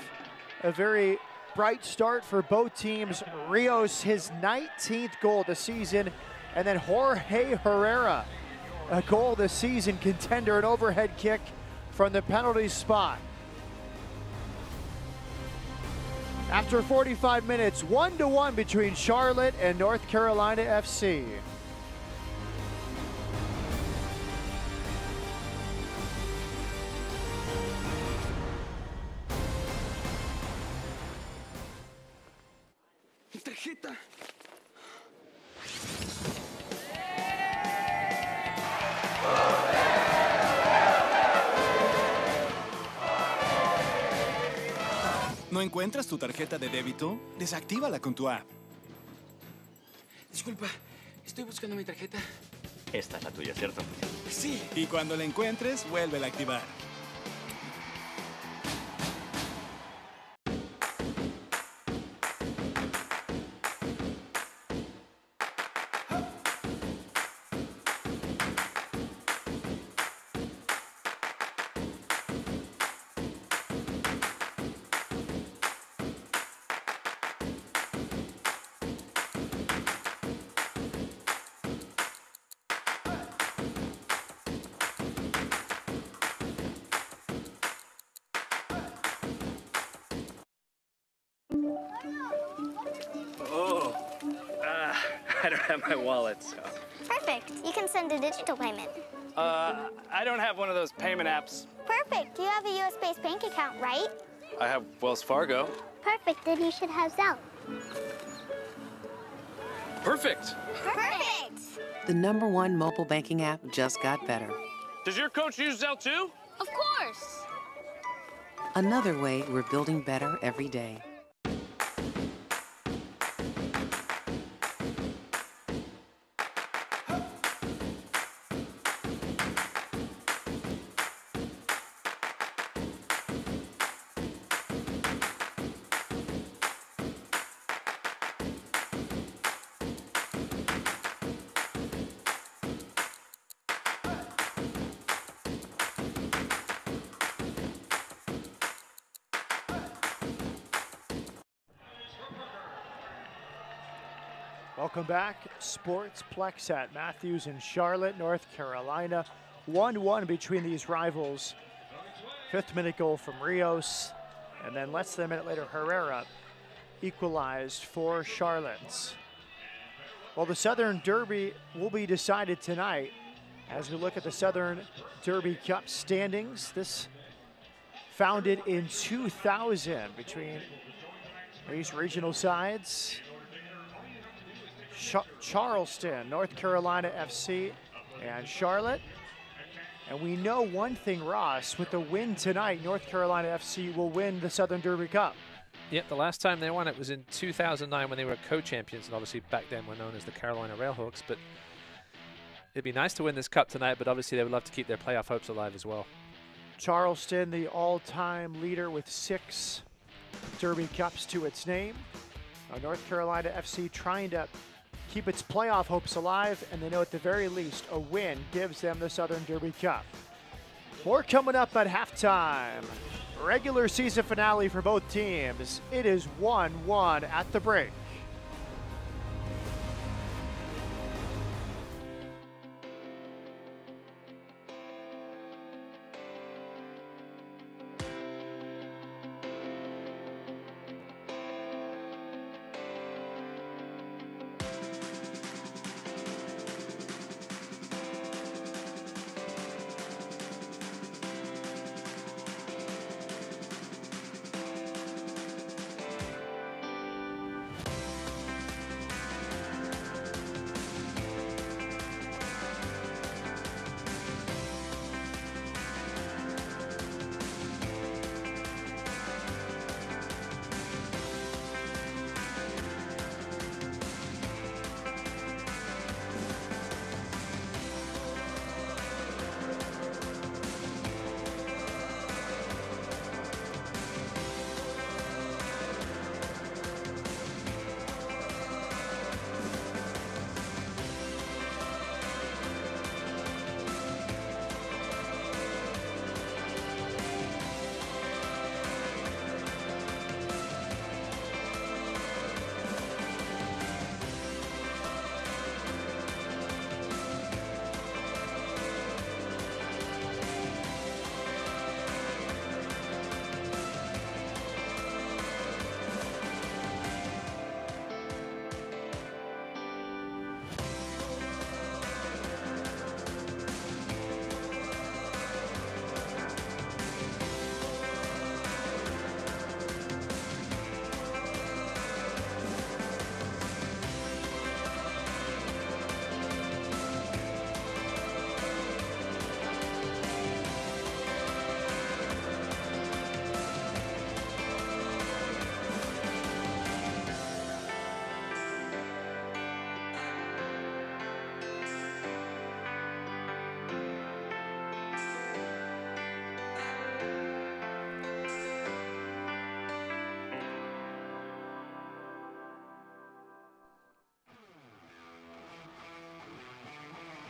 A very bright start for both teams. Rios, his 19th goal this season, and then Jorge Herrera, a goal this season contender, an overhead kick from the penalty spot. After 45 minutes, 1-1 between Charlotte and North Carolina FC. Tarjeta. ¿No encuentras tu tarjeta de débito? Desactívala con tu app. Disculpa, estoy buscando mi tarjeta. Esta es la tuya, ¿cierto? Sí. Y cuando la encuentres, vuélvela a activar. I don't have my wallet, so. Perfect. You can send a digital payment. I don't have one of those payment apps. Perfect. You have a US-based bank account, right? I have Wells Fargo. Perfect. Then you should have Zelle. Perfect. Perfect. The #1 mobile banking app just got better. Does your coach use Zelle too? Of course. Another way we're building better every day. Welcome back. Sportsplex at Matthews in Charlotte, North Carolina. 1-1 between these rivals. 5th minute goal from Rios. And then less than a minute later, Herrera equalized for Charlotte. Well, the Southern Derby will be decided tonight as we look at the Southern Derby Cup standings. This founded in 2000 between these regional sides. Charleston, North Carolina FC, and Charlotte. And we know one thing, Ross, with the win tonight, North Carolina FC will win the Southern Derby Cup. Yep, the last time they won it was in 2009 when they were co-champions, and obviously back then were known as the Carolina Railhawks. But it'd be nice to win this cup tonight, but obviously they would love to keep their playoff hopes alive as well. Charleston, the all-time leader with 6 Derby Cups to its name. North Carolina FC trying to keep its playoff hopes alive, and they know at the very least a win gives them the Southern Derby Cup. More coming up at halftime. Regular season finale for both teams. It is 1-1 at the break.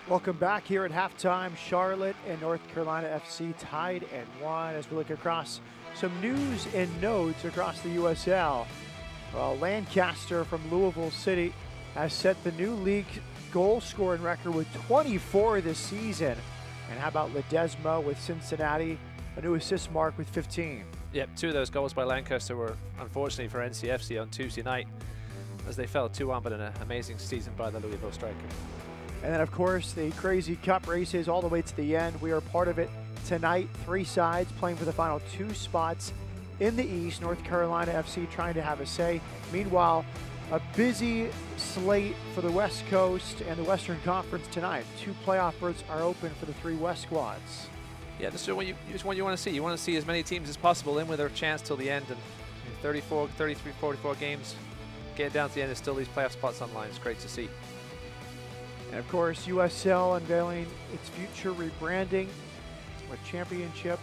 Welcome back here at halftime. Charlotte and North Carolina FC tied at 1 as we look across some news and notes across the USL. Well, Lancaster from Louisville City has set the new league goal scoring record with 24 this season. And how about Ledesma with Cincinnati, a new assist mark with 15. Yep, 2 of those goals by Lancaster were unfortunately for NCFC on Tuesday night. as they fell 2-1, but an amazing season by the Louisville striker. And then, of course, the crazy cup races all the way to the end. We are part of it tonight. 3 sides playing for the final 2 spots in the East. North Carolina FC trying to have a say. Meanwhile, a busy slate for the West Coast and the Western Conference tonight. 2 playoff berths are open for the 3 West squads. Yeah, this is what you want to see. You want to see as many teams as possible in with a chance till the end. And 34, 33, 44 games, getting down to the end, there's still these playoff spots online. It's great to see. And of course, USL unveiling its future rebranding with Championship,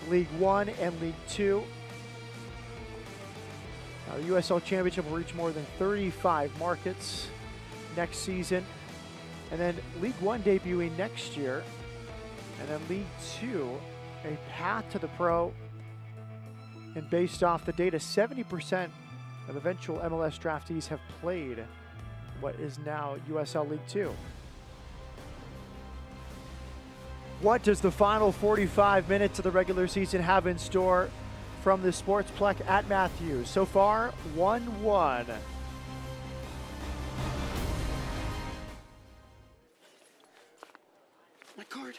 League 1 and League 2. Now, the USL Championship will reach more than 35 markets next season. And then League 1 debuting next year. And then League 2, a path to the pro. And based off the data, 70% of eventual MLS draftees have played what is now USL League 2. What does the final 45 minutes of the regular season have in store from the Sportsplex at Matthews? So far, 1-1. My card.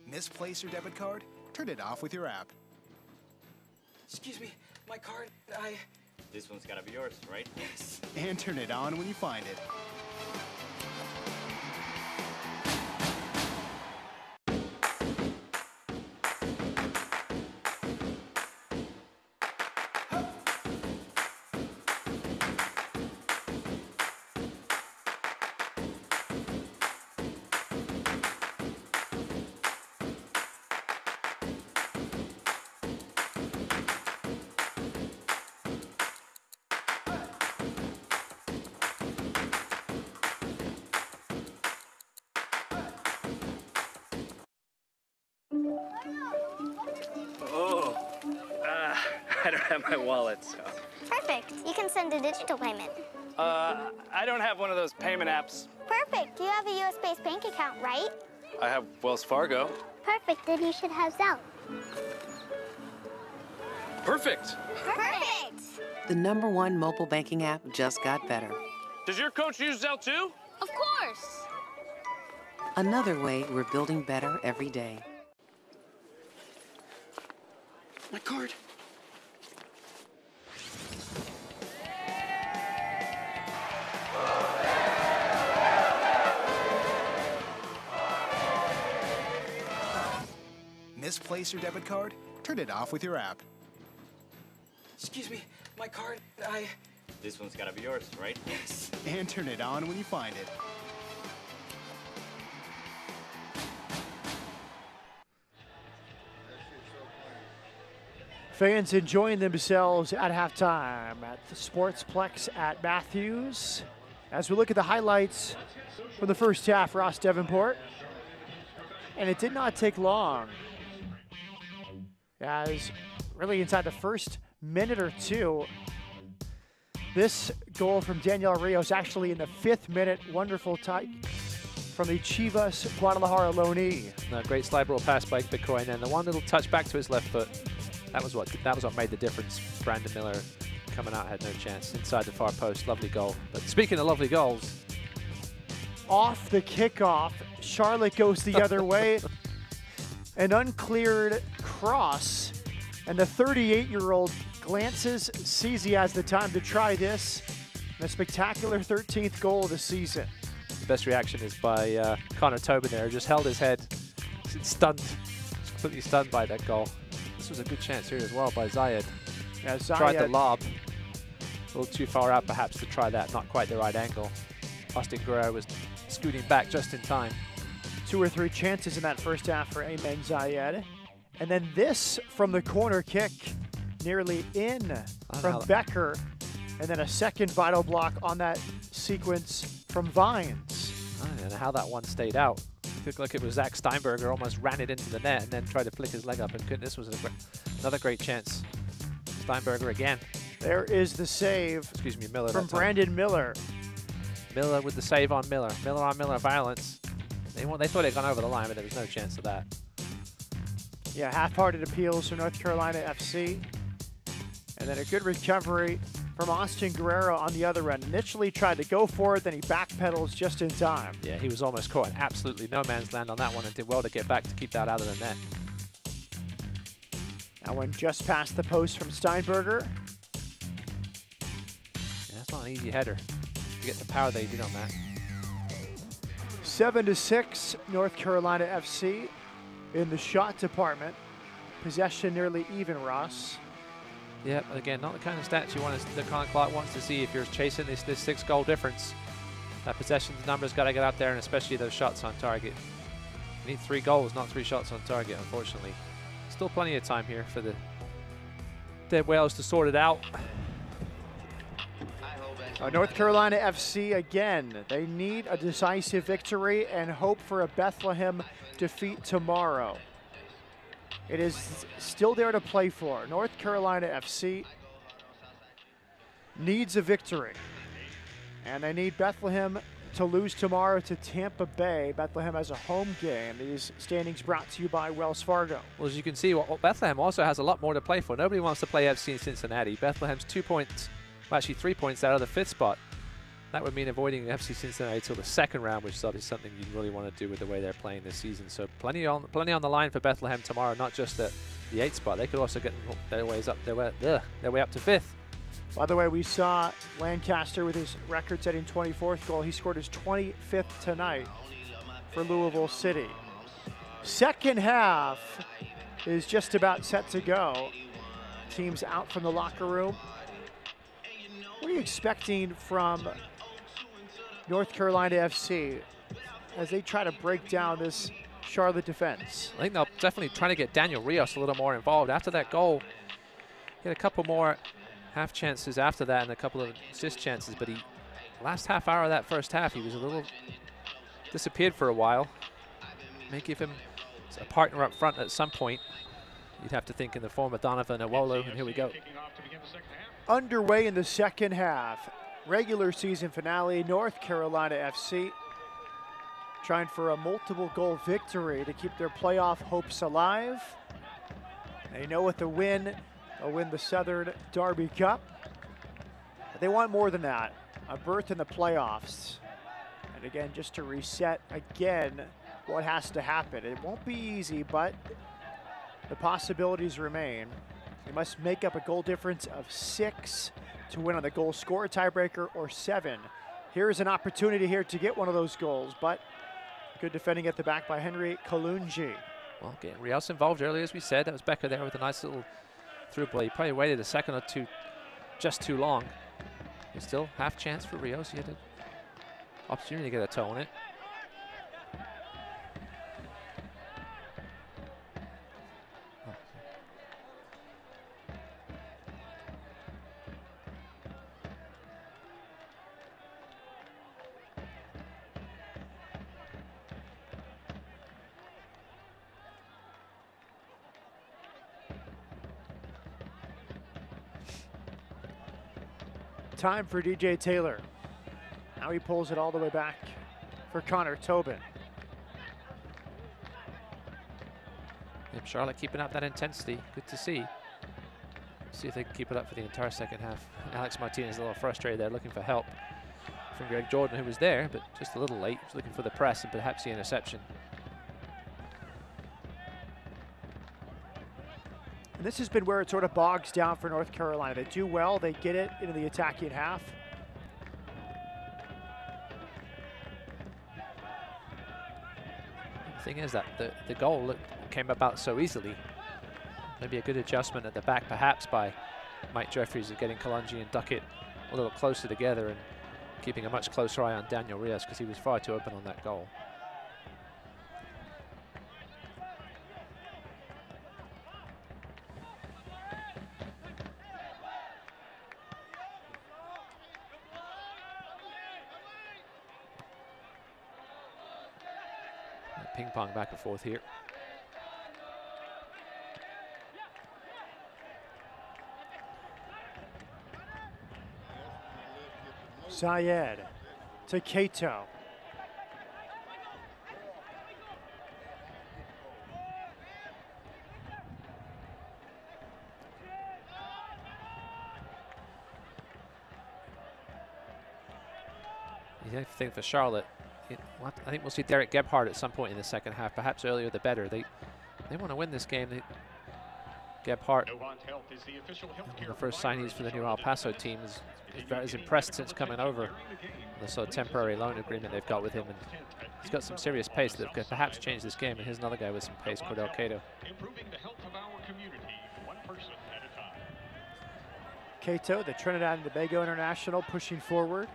Misplace your debit card? Turn it off with your app. Excuse me, my card. This one's gotta be yours, right? Yes. And turn it on when you find it. I don't have my wallet, so. Perfect. You can send a digital payment. I don't have one of those payment apps. Perfect. You have a US-based bank account, right? I have Wells Fargo. Perfect. Then you should have Zelle. Perfect. Perfect. The #1 mobile banking app just got better. Does your coach use Zelle too? Of course. Another way we're building better every day. My card. Misplace your debit card? Turn it off with your app. Excuse me, my card. This one's gotta be yours, right? Yes. And turn it on when you find it. Fans enjoying themselves at halftime at the Sportsplex at Matthews. As we look at the highlights from the first half, Ross Davenport. And it did not take long, as really inside the first minute or two, this goal from Daniel Rios actually in the 5th minute, wonderful tie from the Chivas Guadalajara loanee. A great slide ball pass by Bitcoin, and then the one little touch back to his left foot. That was what made the difference. Brandon Miller coming out had no chance inside the far post. Lovely goal. But speaking of lovely goals, off the kickoff, Charlotte goes the other way. An uncleared cross, and the 38-year-old glances, sees he has the time to try this. And a spectacular 13th goal of the season. the best reaction is by Connor Tobin there. Just held his head, stunned, completely stunned by that goal. This was a good chance here as well by Zayed. Yeah, Zayed tried the lob. A little too far out perhaps to try that, not quite the right angle. Austin Guerrero was scooting back just in time. 2 or 3 chances in that first half for Ayman Zayed. And then this from the corner kick, nearly in from Becker. And then a second vital block on that sequence from Vines. I don't know how that one stayed out. It looked like it was Zach Steinberger, almost ran it into the net and then tried to flick his leg up and couldn't. This was another great chance. Steinberger again. There is the save Excuse me, Miller, from Brandon Miller. Miller with the save on Miller. Miller on Miller violence. They thought they'd gone over the line, but there was no chance of that. Yeah, half-hearted appeals from North Carolina FC. And then a good recovery from Austin Guerrero on the other end. Initially tried to go for it, then he backpedals just in time. Yeah, he was almost caught in absolutely no man's land on that one and did well to get back to keep that out of the net. That one just past the post from Steinberger. Yeah, that's not an easy header to get the power they did on that. 7-6, North Carolina FC in the shot department. Possession nearly even, Ross. Yeah, but again, not the kind of stats you want that Colin Clark wants to see if you're chasing this 6-goal difference. That possession number's got to get up there, and especially those shots on target. You need 3 goals, not 3 shots on target, unfortunately. Still plenty of time here for the Dead Whales to sort it out. North Carolina FC again. They need a decisive victory and hope for a Bethlehem defeat tomorrow. It is still there to play for. North Carolina FC needs a victory. And they need Bethlehem to lose tomorrow to Tampa Bay. Bethlehem has a home game. These standings brought to you by Wells Fargo. Well, as you can see, Bethlehem also has a lot more to play for. Nobody wants to play FC Cincinnati. Bethlehem's 2 points, well, actually 3 points out of the 5th spot. That would mean avoiding FC Cincinnati till the 2nd round, which is obviously something you really want to do with the way they're playing this season. So plenty on the line for Bethlehem tomorrow, not just at the 8th spot. They could also get their way up to 5th. By the way, we saw Lancaster with his record-setting 24th goal. He scored his 25th tonight for Louisville City. Second half is just about set to go. Teams out from the locker room. What are you expecting from North Carolina FC as they try to break down this Charlotte defense? I think they'll definitely try to get Daniel Rios a little more involved. After that goal, he had a couple more half chances after that and a couple of assist chances, but last half hour of that first half, he was a little disappeared for a while. May give him a partner up front at some point. You'd have to think in the form of Donovan Awolo, and here we go. Underway in the second half. Regular season finale, North Carolina FC trying for a multiple goal victory to keep their playoff hopes alive. They know with the win, they'll win the Southern Derby Cup. But they want more than that, a berth in the playoffs. And again, just to reset again what has to happen. It won't be easy, but the possibilities remain. They must make up a goal difference of 6 to win on the goal score tiebreaker, or 7. Here's an opportunity here to get one of those goals, but good defending at the back by Henry Kalunji. Well, getting Rios involved early, as we said. That was Becker there with a nice little through play. He probably waited a second or two just too long. There's still half chance for Rios. He had an opportunity to get a toe on it. Time for DJ Taylor. Now he pulls it all the way back for Connor Tobin. Yep, Charlotte keeping up that intensity. Good to see. See if they can keep it up for the entire second half. Alex Martinez a little frustrated there, looking for help from Greg Jordan, who was there, but just a little late. He was looking for the press and perhaps the interception. And this has been where it sort of bogs down for North Carolina. They do well, they get it into the attacking half. The thing is that the goal came about so easily. Maybe a good adjustment at the back, perhaps, by Mike Jeffries of getting Kalunji and Duckett a little closer together and keeping a much closer eye on Daniel Rios, because he was far too open on that goal. Ping pong back and forth here. Syed to Cato. You have to think for Charlotte, I think we'll see Derek Gebhardt at some point in the second half. Perhaps earlier the better. They want to win this game. Gebhardt, the first signees for the new El Paso team, is impressed since coming over. The sort of temporary loan agreement they've got with him, and he's got some serious pace that could perhaps change this game. And here's another guy with some pace, Cordell Cato. Cato, the Trinidad and Tobago international, pushing forward.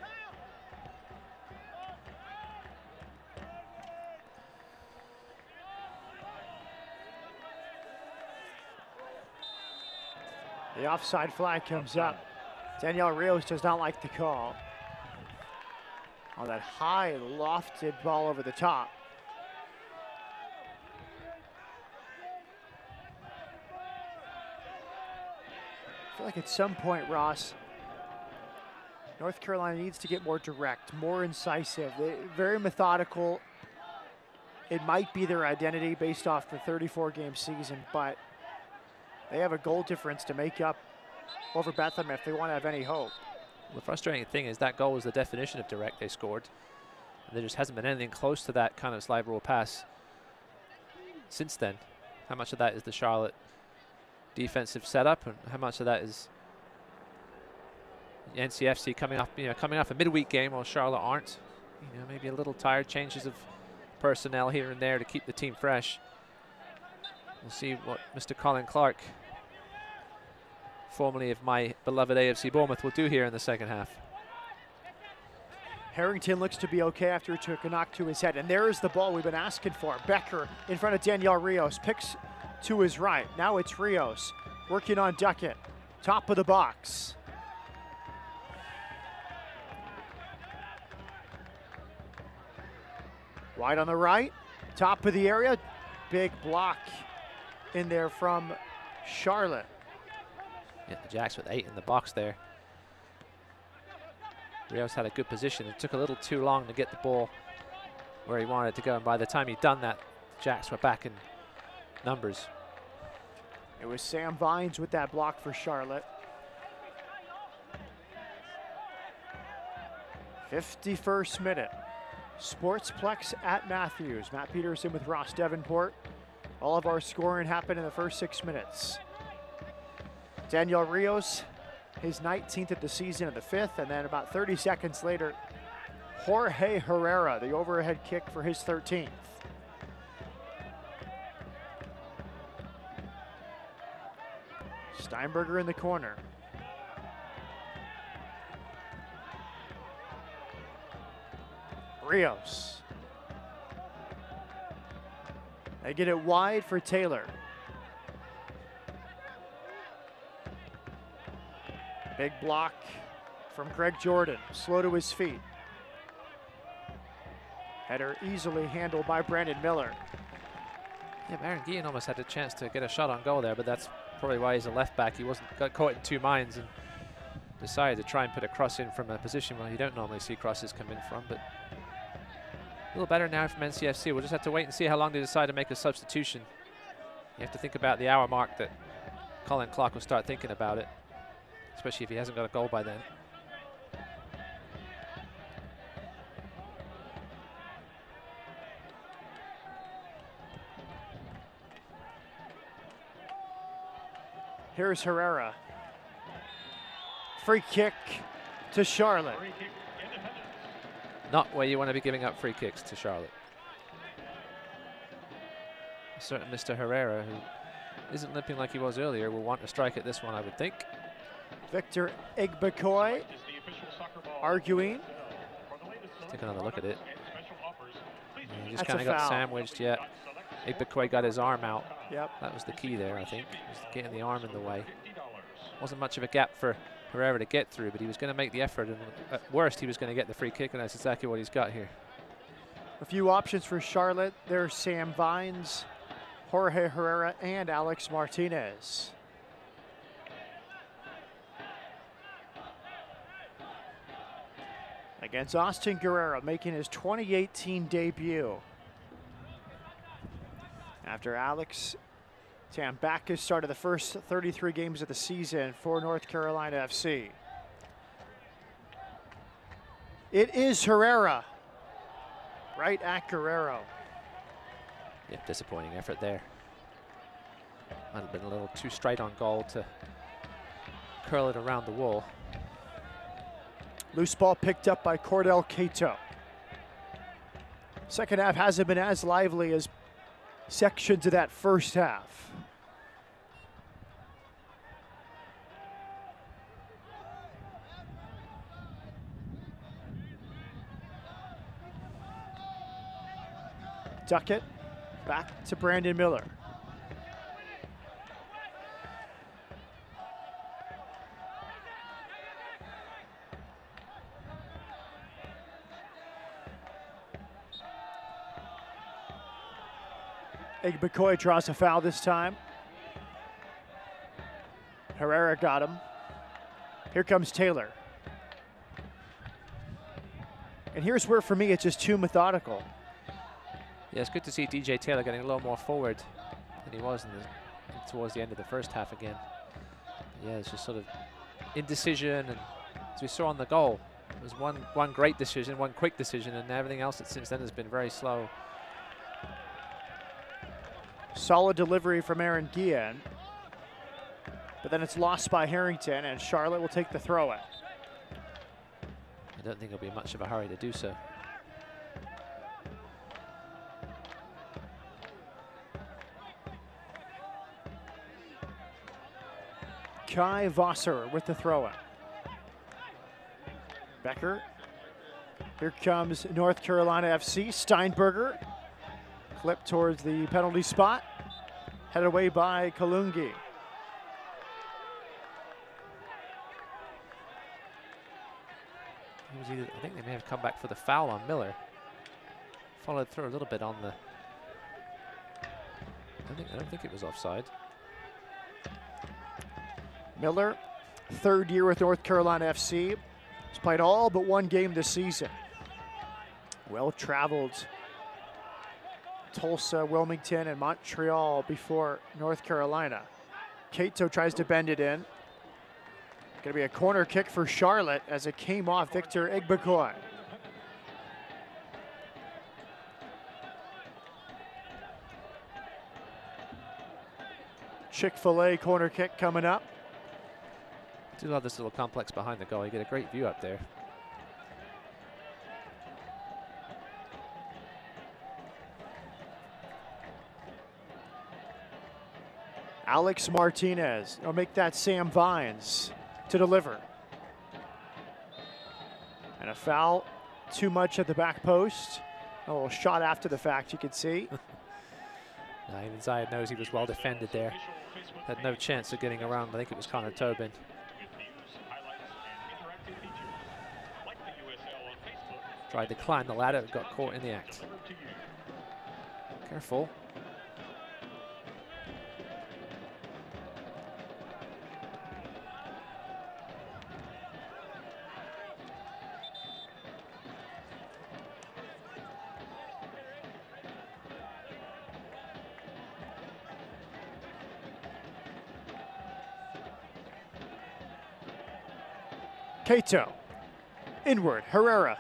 The offside flag comes up. Daniel Rios does not like the call. On that high, lofted ball over the top. I feel like at some point, Ross, North Carolina needs to get more direct, more incisive, very methodical. It might be their identity based off the 34-game season, but they have a goal difference to make up over Bethlehem if they want to have any hope. The frustrating thing is that goal was the definition of direct they scored. And there just hasn't been anything close to that kind of slide rule pass since then. How much of that is the Charlotte defensive setup, and how much of that is NCFC coming off a midweek game while Charlotte aren't? Maybe a little tired, changes of personnel here and there to keep the team fresh. We'll see what Mr. Colin Clark, formerly of my beloved AFC Bournemouth, will do here in the second half. Harrington looks to be okay after he took a knock to his head, and there is the ball we've been asking for. Becker in front of Daniel Rios, picks to his right. Now it's Rios working on Duckett, top of the box. Wide on the right, top of the area, big block in there from Charlotte. Yeah, the Jacks with 8 in the box there. Rios had a good position. It took a little too long to get the ball where he wanted it to go, and by the time he'd done that, the Jacks were back in numbers. It was Sam Vines with that block for Charlotte. 51st minute. Sportsplex at Matthews. Matt Peterson with Ross Davenport. All of our scoring happened in the first 6 minutes. Daniel Rios, his 19th of the season, at the 5th, and then about 30 seconds later, Jorge Herrera, the overhead kick for his 13th. Steinberger in the corner. Rios. They get it wide for Taylor. Big block from Greg Jordan, slow to his feet. Header easily handled by Brandon Miller. Yeah, Aaron Guillen almost had a chance to get a shot on goal there, but that's probably why he's a left back. He got caught in two minds and decided to try and put a cross in from a position where you don't normally see crosses come in from, but a little better now from NCFC. We'll just have to wait and see how long they decide to make a substitution. You have to think about the hour mark that Colin Clark will start thinking about it, especially if he hasn't got a goal by then. Here's Herrera. Free kick to Charlotte. Not where you want to be giving up free kicks to Charlotte. A certain Mr. Herrera, who isn't limping like he was earlier, will want to strike at this one, I would think. Victor Igbekoy arguing. Let's take another look at it. Yeah, he just kind of got sandwiched yet. Igbekoy got his arm out. Yep. That was the key there, I think. Was getting the arm in the way. Wasn't much of a gap for Herrera to get through, but he was going to make the effort, and at worst, he was going to get the free kick, and that's exactly what he's got here. A few options for Charlotte. There's Sam Vines, Jorge Herrera, and Alex Martinez. against Austin Guerrero, making his 2018 debut. After Alex Tambakis started the first 33 games of the season for North Carolina FC. It is Herrera, right at Guerrero. Yeah, disappointing effort there. Might have been a little too straight on goal to curl it around the wall. Loose ball picked up by Cordell Cato. Second half hasn't been as lively as sections of that first half. Duckett back to Brandon Miller. Igbekoye draws a foul this time. Herrera got him. Here comes Taylor. And here's where, for me, it's just too methodical. Yeah, it's good to see DJ Taylor getting a little more forward than he was towards the end of the first half again. Yeah, it's just sort of indecision, and as we saw on the goal, it was one great decision, one quick decision, and everything else since then has been very slow. Solid delivery from Aaron Guillen, but then it's lost by Harrington, and Charlotte will take the throw in. I don't think it'll be much of a hurry to do so. Kai Vosser with the throw-in. Becker. Here comes North Carolina FC. Steinberger. Clip towards the penalty spot. Headed away by Kalungi. I think they may have come back for the foul on Miller. Followed through a little bit on the... I don't think it was offside. Miller, third year with North Carolina FC. He's played all but one game this season. Well-traveled Tulsa, Wilmington, and Montreal before North Carolina. Cato tries to bend it in. Going to be a corner kick for Charlotte as it came off Victor Igbekoye. Chick-fil-A corner kick coming up. I do love this little complex behind the goal. You get a great view up there. Alex Martinez will make that Sam Vines to deliver. And a foul, too much at the back post. A little shot after the fact, you can see. Even Zayed knows he was well defended there. Had no chance of getting around. I think it was Connor Tobin. Tried to climb the ladder, got caught in the act. Careful. Cato, inward, Herrera.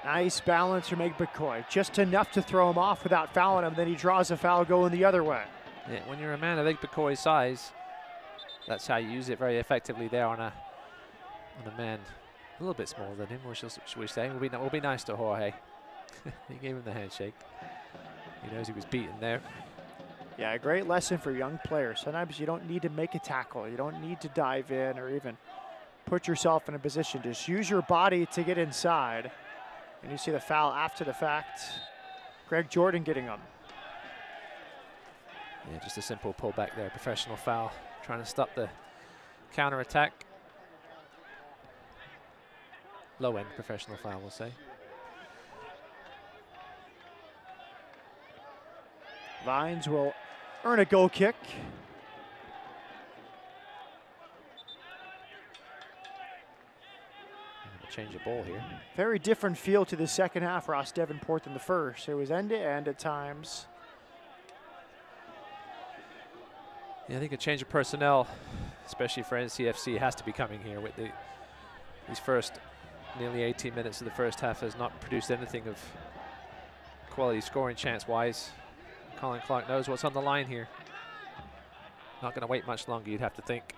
Nice balance from Igbekoye, just enough to throw him off without fouling him, then he draws a foul going the other way. Yeah, when you're a man of Igbekoye's size, that's how you use it very effectively there on a man a little bit smaller than him, should we say. We'll be nice to Jorge. He gave him the handshake. He knows he was beaten there. Yeah, a great lesson for young players. Sometimes you don't need to make a tackle. You don't need to dive in or even put yourself in a position. Just use your body to get inside. And you see the foul after the fact. Greg Jordan getting him. Yeah, just a simple pullback there, professional foul. Trying to stop the counter-attack. Low-end professional foul, we'll say. Vines will earn a goal kick. change of ball here. Very different feel to the second half, Ross Davenport, than the first. It was end-to-end at times. Yeah, I think a change of personnel, especially for NCFC, has to be coming here. With these first nearly 18 minutes of the first half has not produced anything of quality scoring chance-wise. Colin Clark knows what's on the line here. Not going to wait much longer, you'd have to think.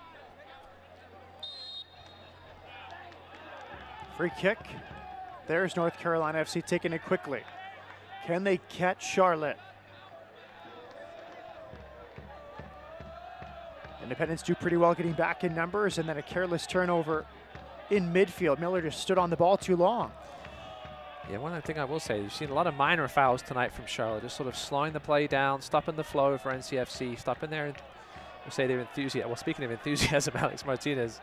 Free kick. There's North Carolina FC taking it quickly. Can they catch Charlotte? Independents do pretty well getting back in numbers, and then a careless turnover in midfield. Miller just stood on the ball too long. Yeah, one other thing I will say, you've seen a lot of minor fouls tonight from Charlotte, just sort of slowing the play down, stopping the flow for NCFC, stopping their, we'll say their enthusiasm. Well, speaking of enthusiasm, Alex Martinez,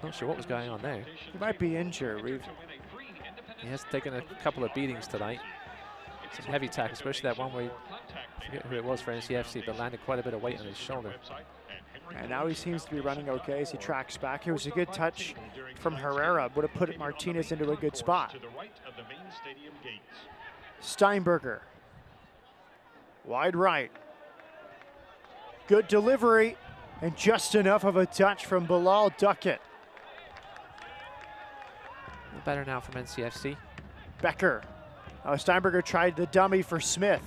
not sure what was going on there. He might be injured. He has taken a couple of beatings tonight. Some heavy tackles, especially that one where I forget who it was for NCFC, but landed quite a bit of weight on his shoulder. And now he seems to be running okay as he tracks back. It was a good touch from Herrera. Would have put Martinez into a good spot. Steinberger. Wide right. Good delivery. And just enough of a touch from Bilal Duckett. Better now from NCFC. Becker. Steinberger tried the dummy for Smith.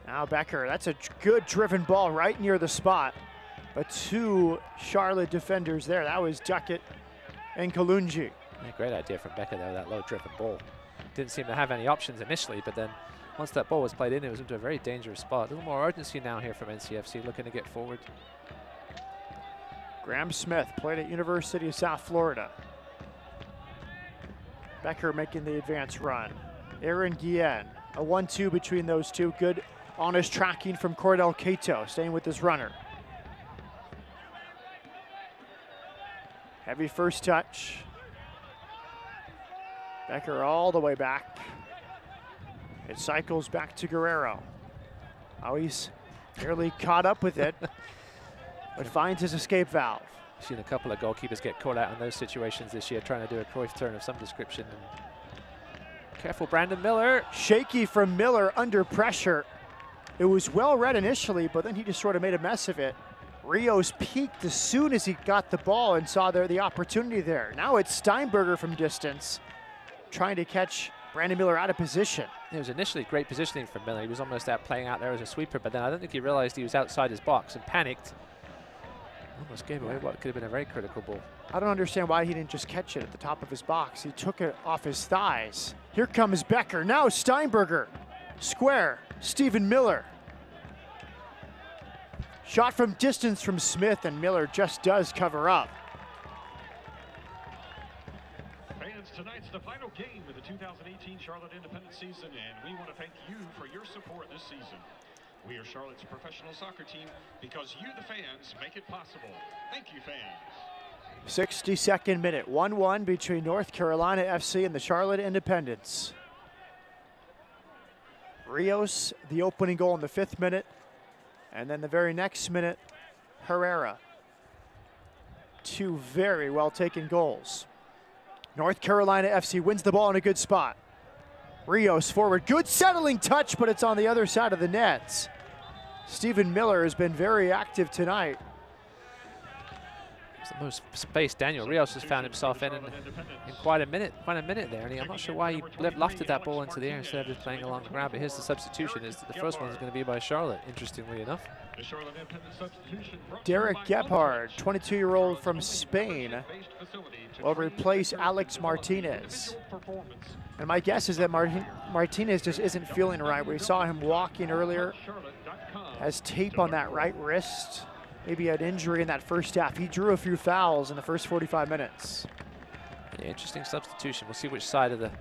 Now Becker, that's a good driven ball right near the spot. But two Charlotte defenders there. That was Duckett and Kalunji. Yeah, great idea from Becker there, that low driven ball. Didn't seem to have any options initially, but then once that ball was played in, it was into a very dangerous spot. A little more urgency now here from NCFC, looking to get forward. Graham Smith played at University of South Florida. Becker making the advance run. Aaron Guillen, a 1-2 between those two. Good, honest tracking from Cordell Cato, staying with his runner. Heavy first touch. Becker all the way back. It cycles back to Guerrero. Oh, he's nearly caught up with it, but finds his escape valve. Seen a couple of goalkeepers get caught out in those situations this year, trying to do a Cruyff turn of some description. And careful, Brandon Miller. Shaky from Miller under pressure. It was well read initially, but then he just sort of made a mess of it. Rios peaked as soon as he got the ball and saw the opportunity there. Now it's Steinberger from distance, trying to catch Brandon Miller out of position. It was initially great positioning from Miller. He was almost out playing out there as a sweeper, but then I don't think he realized he was outside his box and panicked. Almost gave away what could have been a very critical ball. I don't understand why he didn't just catch it at the top of his box. He took it off his thighs. Here comes Becker. Now Steinberger. Square. Stephen Miller. Shot from distance from Smith, and Miller just does cover up. Fans, tonight's the final game of the 2018 Charlotte Independent season, and we want to thank you for your support this season. We are Charlotte's professional soccer team because you, the fans, make it possible. Thank you, fans. 62nd minute, 1-1 between North Carolina FC and the Charlotte Independents. Rios, the opening goal in the 5th minute, and then the very next minute, Herrera. Two very well taken goals. North Carolina FC wins the ball in a good spot. Rios forward, good settling touch, but it's on the other side of the nets. Stephen Miller has been very active tonight. It's the most space Daniel Rios has found himself in quite a minute there, and I'm not sure why he lofted that ball into the air instead of just playing along the ground. But here's the substitution. The first one is going to be by Charlotte, interestingly enough. Derek Gebhard, 22-year-old from Spain, will replace Alex Martinez. And my guess is that Martinez just isn't feeling right. We saw him walking earlier, has tape on that right wrist. Maybe had injury in that first half. He drew a few fouls in the first 45 minutes. Yeah, interesting substitution. We'll see which side of the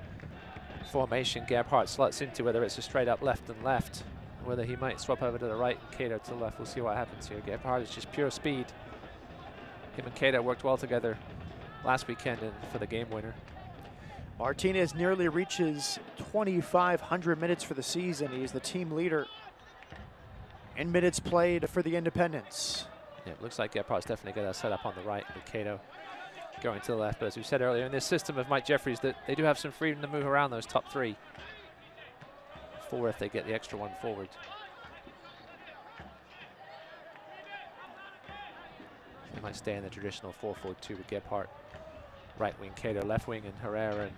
formation Gebhardt slots into, whether it's a straight up left and left, whether he might swap over to the right and Cato to the left. We'll see what happens here. Gebhardt is just pure speed. Him and Cato worked well together last weekend for the game winner. Martinez nearly reaches 2,500 minutes for the season. He's the team leader in minutes played for the Independents. Yeah, it looks like Gephardt's definitely got that set up on the right with Cato going to the left. But as we said earlier, in this system of Mike Jeffries, that they do have some freedom to move around those top 3. 4 if they get the extra one forward. They might stay in the traditional 4-4-2 with Gebhardt, right wing Cato, left wing, and Herrera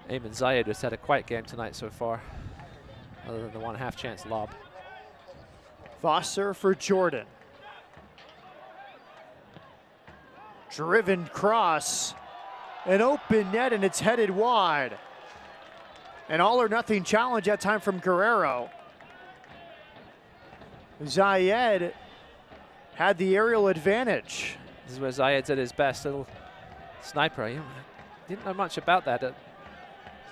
and Ayman Zayed has had a quiet game tonight so far, other than the one half chance lob. Foster for Jordan. Driven cross, an open net, and it's headed wide. An all or nothing challenge that time from Guerrero. Zayed had the aerial advantage. This is where Zayed's at his best, little sniper. He didn't know much about that. It's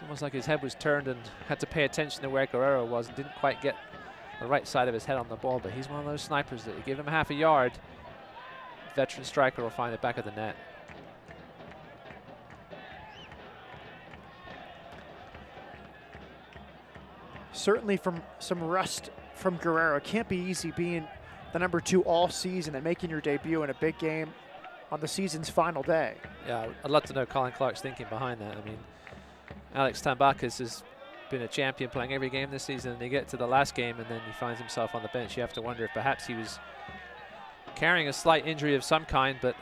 almost like his head was turned and had to pay attention to where Guerrero was and didn't quite get the right side of his head on the ball, but he's one of those snipers that you give him half a yard, veteran striker will find the back of the net. Certainly from some rust from Guerrero. Can't be easy being the number 2 all season and making your debut in a big game on the season's final day. Yeah, I'd love to know Colin Clark's thinking behind that. I mean, Alex Tambakis has been a champion playing every game this season, and they get to the last game and then he finds himself on the bench. You have to wonder if perhaps he was carrying a slight injury of some kind, but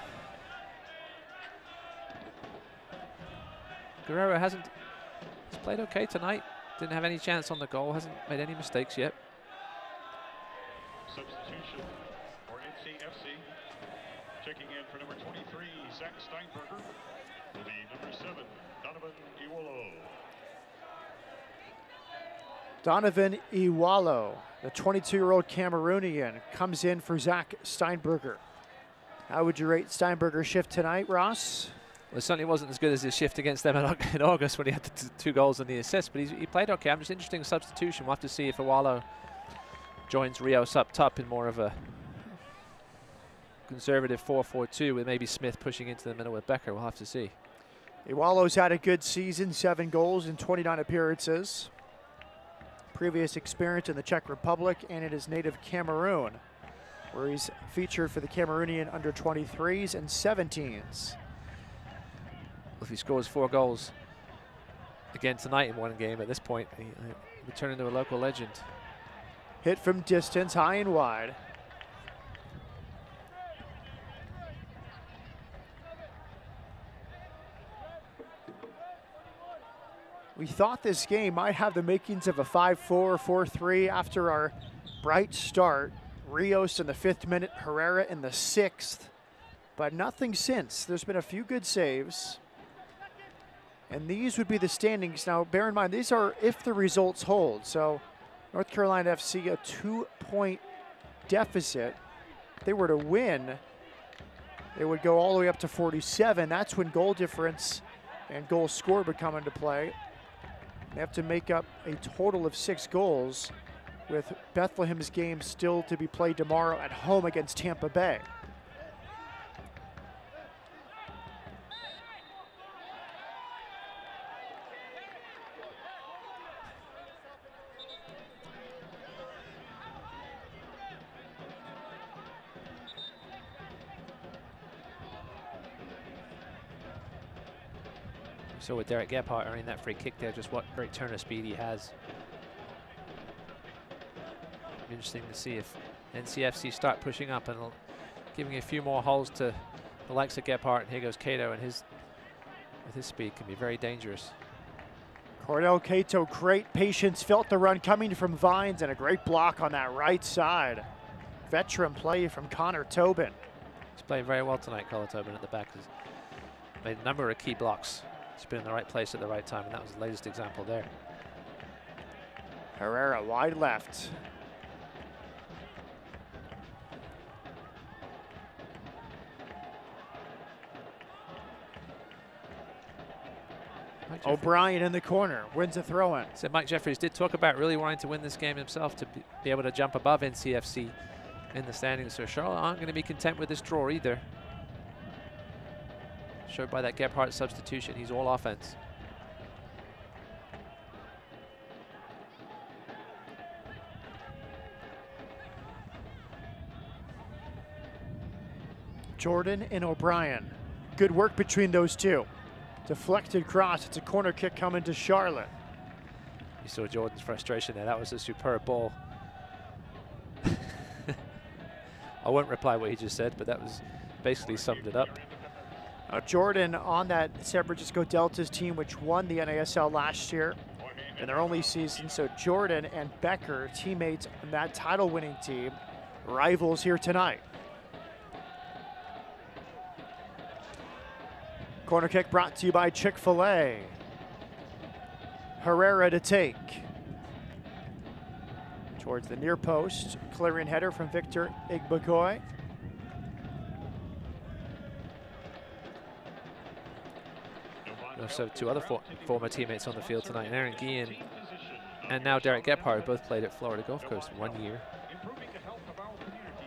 Guerrero he's played okay tonight. Didn't have any chance on the goal, hasn't made any mistakes yet. Substitution for NCFC. Checking in for number 23, Zach Steinberger. Will be number 7, Donovan Iwolo. Donovan Iwalo, the 22-year-old Cameroonian, comes in for Zach Steinberger. How would you rate Steinberger's shift tonight, Ross? Well, it certainly wasn't as good as his shift against them in August when he had the 2 goals and the assist, but he played okay. I'm just interested in substitution. We'll have to see if Iwalo joins Rios up top in more of a conservative 4-4-2 with maybe Smith pushing into the middle with Becker. We'll have to see. Iwalo's had a good season, 7 goals in 29 appearances. Previous experience in the Czech Republic and in his native Cameroon, where he's featured for the Cameroonian under 23s and 17s. If he scores 4 goals again tonight in one game at this point, he will turn into a local legend. Hit from distance, high and wide. We thought this game might have the makings of a 5-4, 4-3 after our bright start. Rios in the 5th minute, Herrera in the 6th, but nothing since. There's been a few good saves. And these would be the standings. Now, bear in mind, these are if the results hold. So, North Carolina FC, a 2-point deficit. If they were to win, they would go all the way up to 47. That's when goal difference and goal score would come into play. They have to make up a total of 6 goals, with Bethlehem's game still to be played tomorrow at home against Tampa Bay. So with Derek Gebhardt earning that free kick there, just what great turn of speed he has. Interesting to see if NCFC start pushing up and giving a few more holes to the likes of Gebhardt. And here goes Cato, and with his speed can be very dangerous. Cordell Cato, great patience, felt the run coming from Vines, and a great block on that right side. Veteran play from Connor Tobin. He's playing very well tonight, Connor Tobin at the back. He's made a number of key blocks. He's been in the right place at the right time, and that was the latest example there. Herrera wide left. O'Brien in the corner, wins a throw-in. So Mike Jeffries did talk about really wanting to win this game himself to be able to jump above NCFC in the standings. So Charlotte aren't going to be content with this draw either. Showed by that Gebhardt substitution, he's all offense. Jordan and O'Brien Good work between those two. Deflected cross. It's a corner kick coming to Charlotte. You saw Jordan's frustration there. That was a superb ball. I won't reply what he just said, but that was basically summed it up. Jordan on that San Francisco Deltas team, which won the NASL last year in their only season. So Jordan and Becker, teammates on that title-winning team, rivals here tonight. Corner kick brought to you by Chick-fil-A. Herrera to take. Towards the near post, clearing header from Victor Igbokoy. We also have two other former teammates on the field tonight, Aaron Guillen and now Derek Gephardt, both played at Florida Gulf Coast 1 year,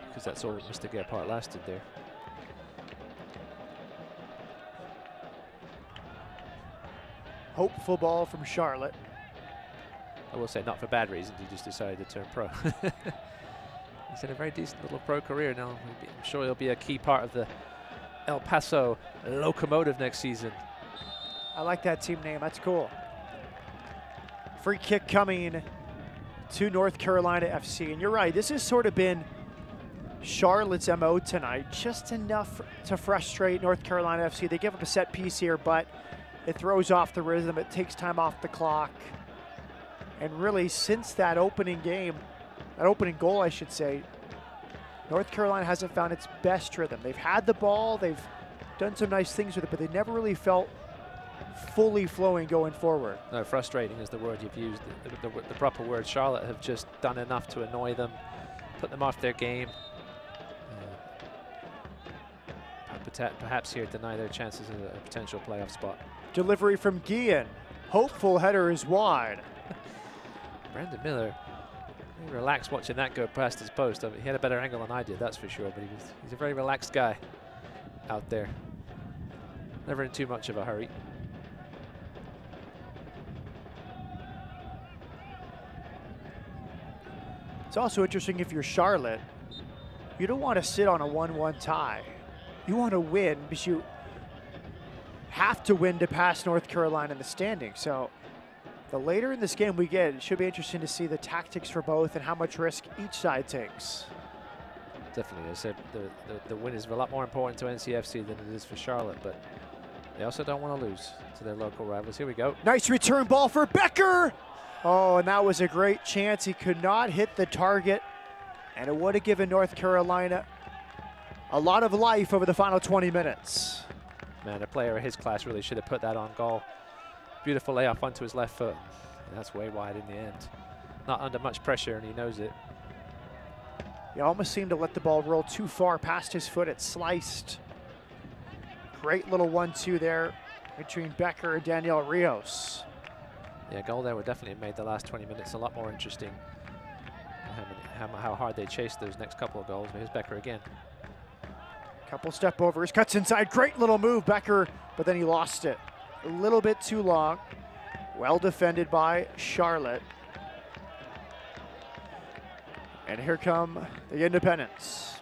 because that's all Mr. Gephardt lasted there. Hopeful ball from Charlotte. I will say not for bad reasons, he just decided to turn pro. He's had a very decent little pro career now. I'm sure he'll be a key part of the El Paso Locomotive next season. I like that team name, that's cool. Free kick coming to North Carolina FC. And you're right, this has sort of been Charlotte's MO tonight. Just enough to frustrate North Carolina FC. They give up a set piece here, but it throws off the rhythm. It takes time off the clock. And really, since that opening game, that opening goal, I should say, North Carolina hasn't found its best rhythm. They've had the ball, they've done some nice things with it, but they never really felt fully flowing going forward. No, frustrating is the word you've used, the proper word. Charlotte have just done enough to annoy them, put them off their game. Perhaps here deny their chances of a potential playoff spot. Delivery from Guillen. Hopeful header is wide. Brandon Miller, he relaxed watching that go past his post. I mean, he had a better angle than I did, that's for sure, but he's a very relaxed guy out there. Never in too much of a hurry. It's also interesting if you're Charlotte, you don't want to sit on a 1-1 tie. You want to win because you have to win to pass North Carolina in the standings. So the later in this game we get, it should be interesting to see the tactics for both and how much risk each side takes. Definitely, as I said, the win is a lot more important to NCFC than it is for Charlotte, but they also don't want to lose to their local rivals. Here we go. Nice return ball for Becker. Oh, and that was a great chance. He could not hit the target, and it would have given North Carolina a lot of life over the final 20 minutes. Man, a player of his class really should have put that on goal. Beautiful layoff onto his left foot. And that's way wide in the end. Not under much pressure, and he knows it. He almost seemed to let the ball roll too far past his foot. It sliced. Great little 1-2 there between Becker and Daniel Rios. Yeah, goal there would definitely have made the last 20 minutes a lot more interesting. How hard they chased those next couple of goals. But here's Becker again. Couple step overs, cuts inside, great little move, Becker, but then he lost it. A little bit too long. Well defended by Charlotte. And here come the Independents.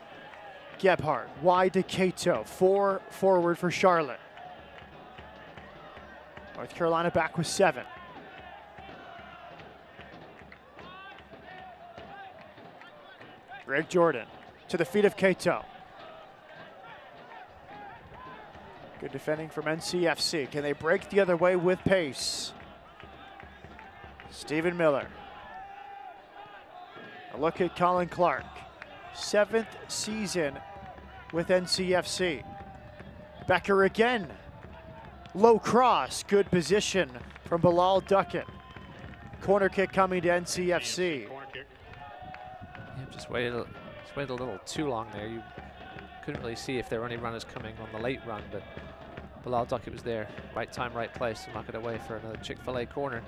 Gebhardt, wide to Cato, 4 forward for Charlotte. North Carolina back with 7. Greg Jordan to the feet of Cato. Good defending from NCFC. Can they break the other way with pace? Stephen Miller. A look at Colin Clark. 7th season with NCFC. Becker again. Low cross, good position from Bilal Duckett. Corner kick coming to NCFC. Yeah, just waited a little too long there. You couldn't really see if there were any runners coming on the late run, but Bilal Duckett was there. Right time, right place to knock it away for another Chick-fil-A corner.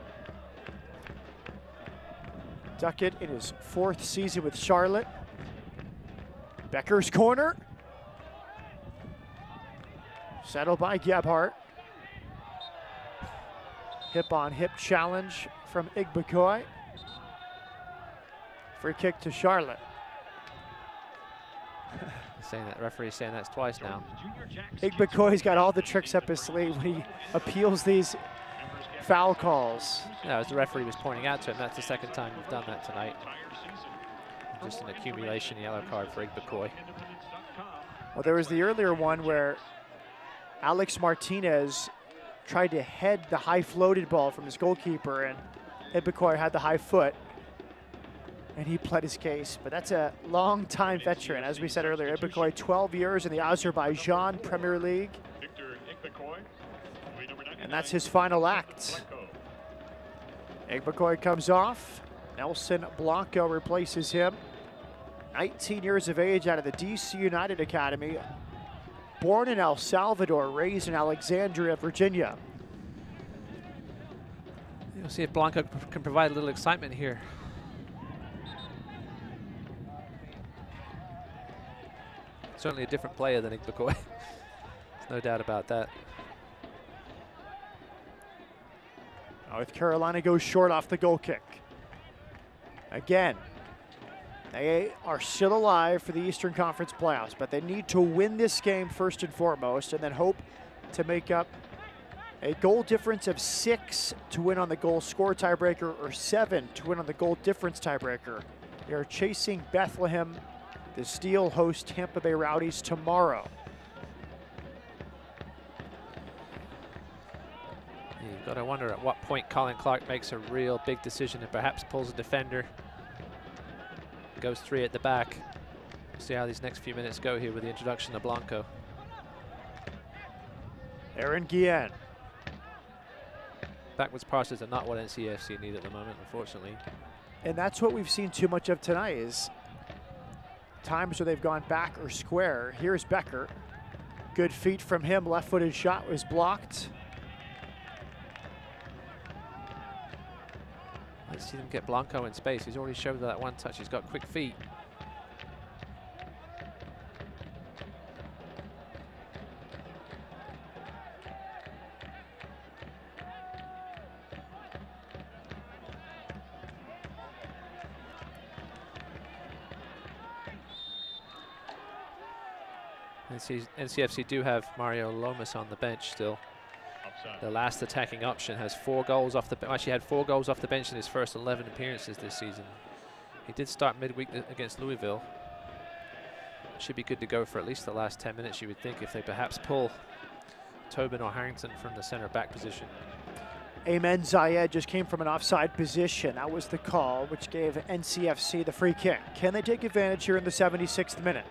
Duckett in his 4th season with Charlotte. Becker's corner. Settled by Gebhardt. Hip on hip challenge from Igbokoy. Free kick to Charlotte. saying that. Referee's saying that's twice now. Igbekoi's got all the tricks up his sleeve when he appeals these foul calls. Yeah, as the referee was pointing out to him, that's the second time we've done that tonight. Just an accumulation yellow card for Igbekoi. Well, there was the earlier one where Alex Martinez tried to head the high floated ball from his goalkeeper, and Igbekoi had the high foot, and he pled his case. But that's a long-time veteran. As we said earlier, Igbekoi, 12 years in the Azerbaijan Premier League. And that's his final act. Igbekoi comes off. Nelson Blanco replaces him. 19 years of age out of the DC United Academy. Born in El Salvador, raised in Alexandria, Virginia. You'll see if Blanco can provide a little excitement here. Certainly a different player than Igbekoi. There's no doubt about that. North Carolina goes short off the goal kick. Again, they are still alive for the Eastern Conference playoffs, but they need to win this game first and foremost, and then hope to make up a goal difference of 6 to win on the goal score tiebreaker, or 7 to win on the goal difference tiebreaker. They are chasing Bethlehem. The Steel host Tampa Bay Rowdies tomorrow. You've got to wonder at what point Colin Clark makes a real big decision and perhaps pulls a defender. Goes 3 at the back. We'll see how these next few minutes go here with the introduction of Blanco. Aaron Guillen. Backwards passes are not what NCFC need at the moment, unfortunately. And that's what we've seen too much of tonight, is times where they've gone back or square. Here's Becker. Good feet from him. Left-footed shot was blocked. Let's see them get Blanco in space. He's already showed that one touch. He's got quick feet. NCFC do have Mario Lomas on the bench still. The last attacking option has 4 goals off the bench. Actually had 4 goals off the bench in his first 11 appearances this season. He did start midweek against Louisville. Should be good to go for at least the last 10 minutes, you would think, if they perhaps pull Tobin or Harrington from the center back position. Ayman Zayed just came from an offside position. That was the call, which gave NCFC the free kick. Can they take advantage here in the 76th minute?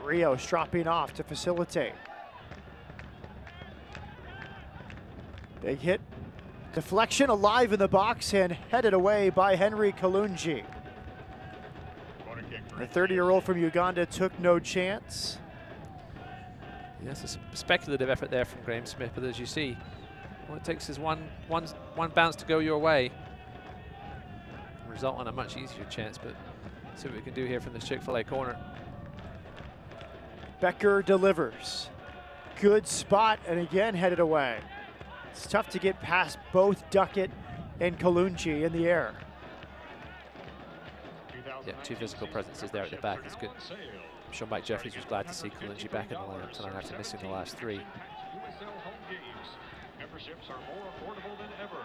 Rios dropping off to facilitate. Big hit. Deflection alive in the box and headed away by Henry Kalungi. The 30-year-old from Uganda took no chance. Yes, a speculative effort there from Graham Smith, but as you see, all it takes is one bounce to go your way. Result in a much easier chance, but see what we can do here from this Chick-fil-A corner. Becker delivers. Good spot, and again headed away. It's tough to get past both Duckett and Kalungi in the air. Yeah, 2 physical presences there at the back. It's good. I'm sure Mike Jeffries was glad to see Kalungi back in the lineup tonight after missing the last 3. Memberships are more affordable than ever.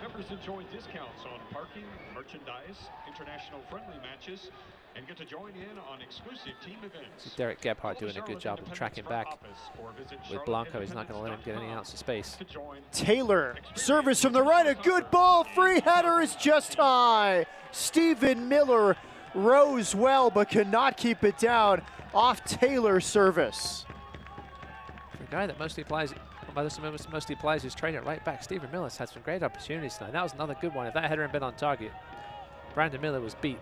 Members enjoy discounts on parking, merchandise, international friendly matches, and get to join in on exclusive team events. Derek Gebhardt doing a good job of tracking back with Blanco. He's not going to let him get any ounce of space. Taylor, service from the right, a good ball, free header is just high. Stephen Miller rose well but could not keep it down off Taylor's service. The guy that mostly applies his trade at right back, Stephen Miller's had some great opportunities tonight. That was another good one. If that header had been on target, Brandon Miller was beaten.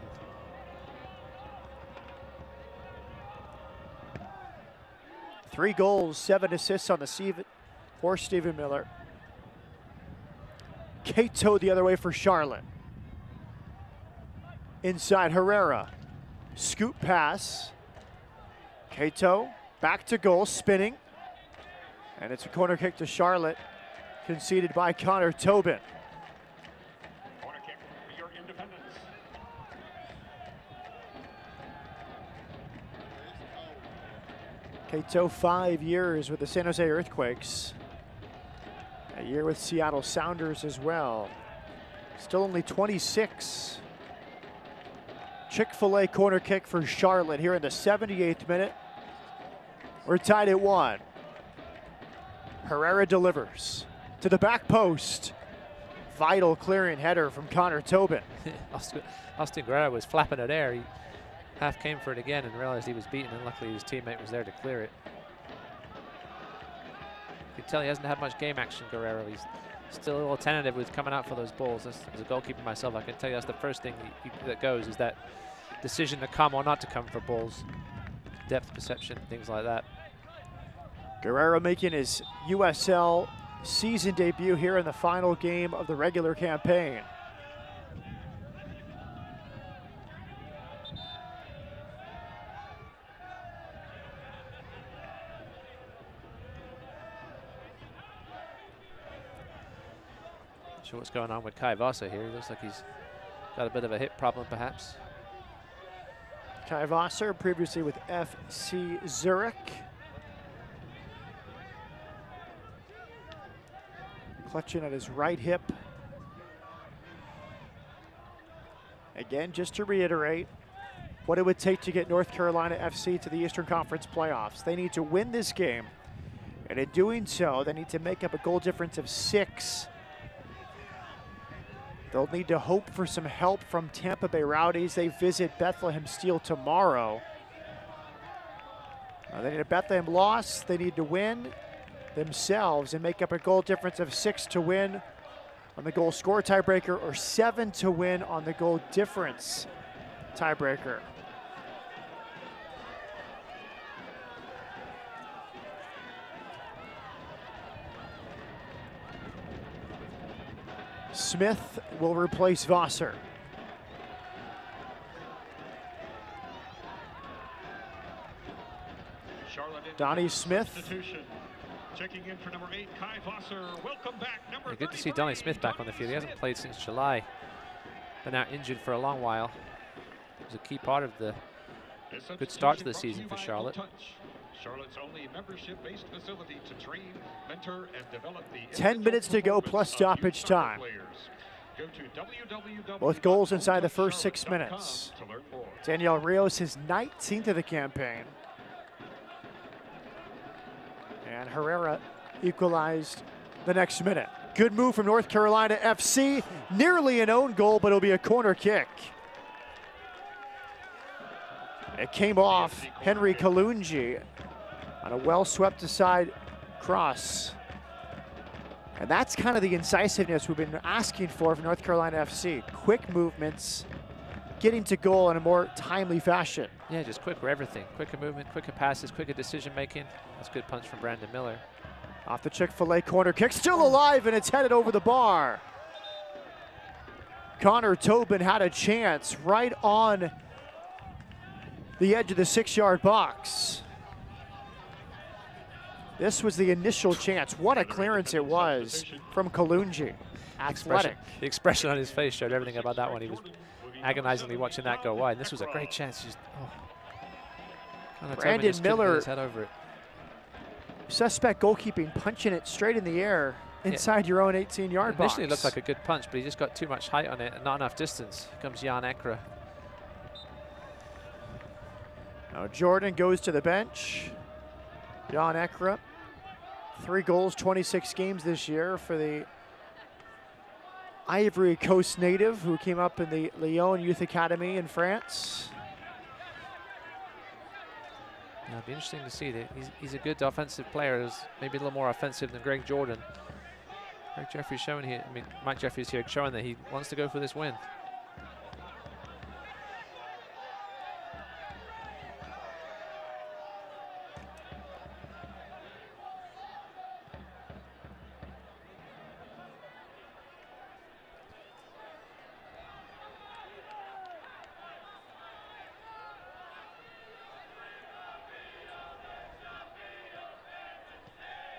Three goals, 7 assists on the season for Stephen Miller. Cato the other way for Charlotte. Inside Herrera. Scoop pass. Cato back to goal, spinning. And it's a corner kick to Charlotte, conceded by Connor Tobin. Corner kick for your Independence. Kato, 5 years with the San Jose Earthquakes. A year with Seattle Sounders as well. Still only 26. Chick-fil-A corner kick for Charlotte here in the 78th minute. We're tied at 1. Herrera delivers to the back post. Vital clearing header from Connor Tobin. Austin Guerrero was flapping it air. He half came for it again and realized he was beaten, and luckily his teammate was there to clear it. You can tell he hasn't had much game action, Guerrero. He's still a little tentative with coming out for those balls. As a goalkeeper myself, I can tell you that's the first thing that goes, is that decision to come or not to come for balls. Depth perception, things like that. Guerrero making his USL season debut here in the final game of the regular campaign. Not sure what's going on with Kai Vasa here. He looks like he's got a bit of a hip problem, perhaps. Kai Wasser, previously with FC Zurich. Clutching at his right hip. Again, just to reiterate what it would take to get North Carolina FC to the Eastern Conference playoffs. They need to win this game, and in doing so, they need to make up a goal difference of 6. They'll need to hope for some help from Tampa Bay Rowdies. They visit Bethlehem Steel tomorrow. They need a Bethlehem loss. They need to win themselves and make up a goal difference of 6 to win on the goal score tiebreaker, or 7 to win on the goal difference tiebreaker. Smith will replace Wasser. Donnie Smith. Checking in for number 8, Kai Vosser. Welcome back, number Good to see Donnie Smith back on the field. He hasn't played since July. Been out injured for a long while. It was a key part of the good start to the season for Charlotte. Charlotte's only membership-based facility to train, mentor, and develop the 10 minutes to go plus stoppage time. Both goals inside the first 6 minutes. Daniel Rios, his 19th of the campaign. And Herrera equalized the next minute. Good move from North Carolina FC. Nearly an own goal, but it'll be a corner kick. It came off Henry Kalungi on a well-swept aside cross. And that's kind of the incisiveness we've been asking for from North Carolina FC. Quick movements, getting to goal in a more timely fashion. Yeah, just quicker everything. Quicker movement, quicker passes, quicker decision making. That's a good punch from Brandon Miller. Off the Chick-fil-A corner kick, still alive, and it's headed over the bar. Connor Tobin had a chance right on the edge of the 6-yard box. This was the initial chance. What a clearance it was from Kalungi. Athletic. The expression on his face showed everything about that one. He was agonizingly watching that go wide. This was a great chance. Just, Brandon Miller, his head over it. Suspect goalkeeping, punching it straight in the air inside your own 18-yard box. Initially it looked like a good punch, but he just got too much height on it and not enough distance. Here comes Jan Ekra. Now Jordan goes to the bench. Jan Ekra, 3 goals, 26 games this year for the Ivory Coast native who came up in the Lyon Youth Academy in France. Yeah, it'll be interesting to see that he's a good offensive player. He's maybe a little more offensive than Greg Jordan. Greg Jeffries showing here, Mike Jeffries here showing that he wants to go for this win.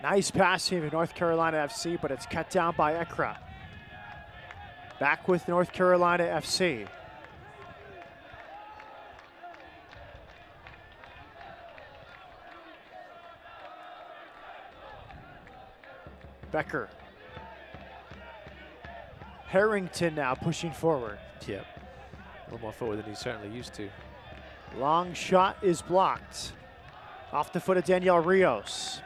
Nice passing of North Carolina FC, but it's cut down by Ekra. Back with North Carolina FC. Becker. Harrington now pushing forward. Yep. A little more forward than he's certainly used to. Long shot is blocked. Off the foot of Danielle Rios.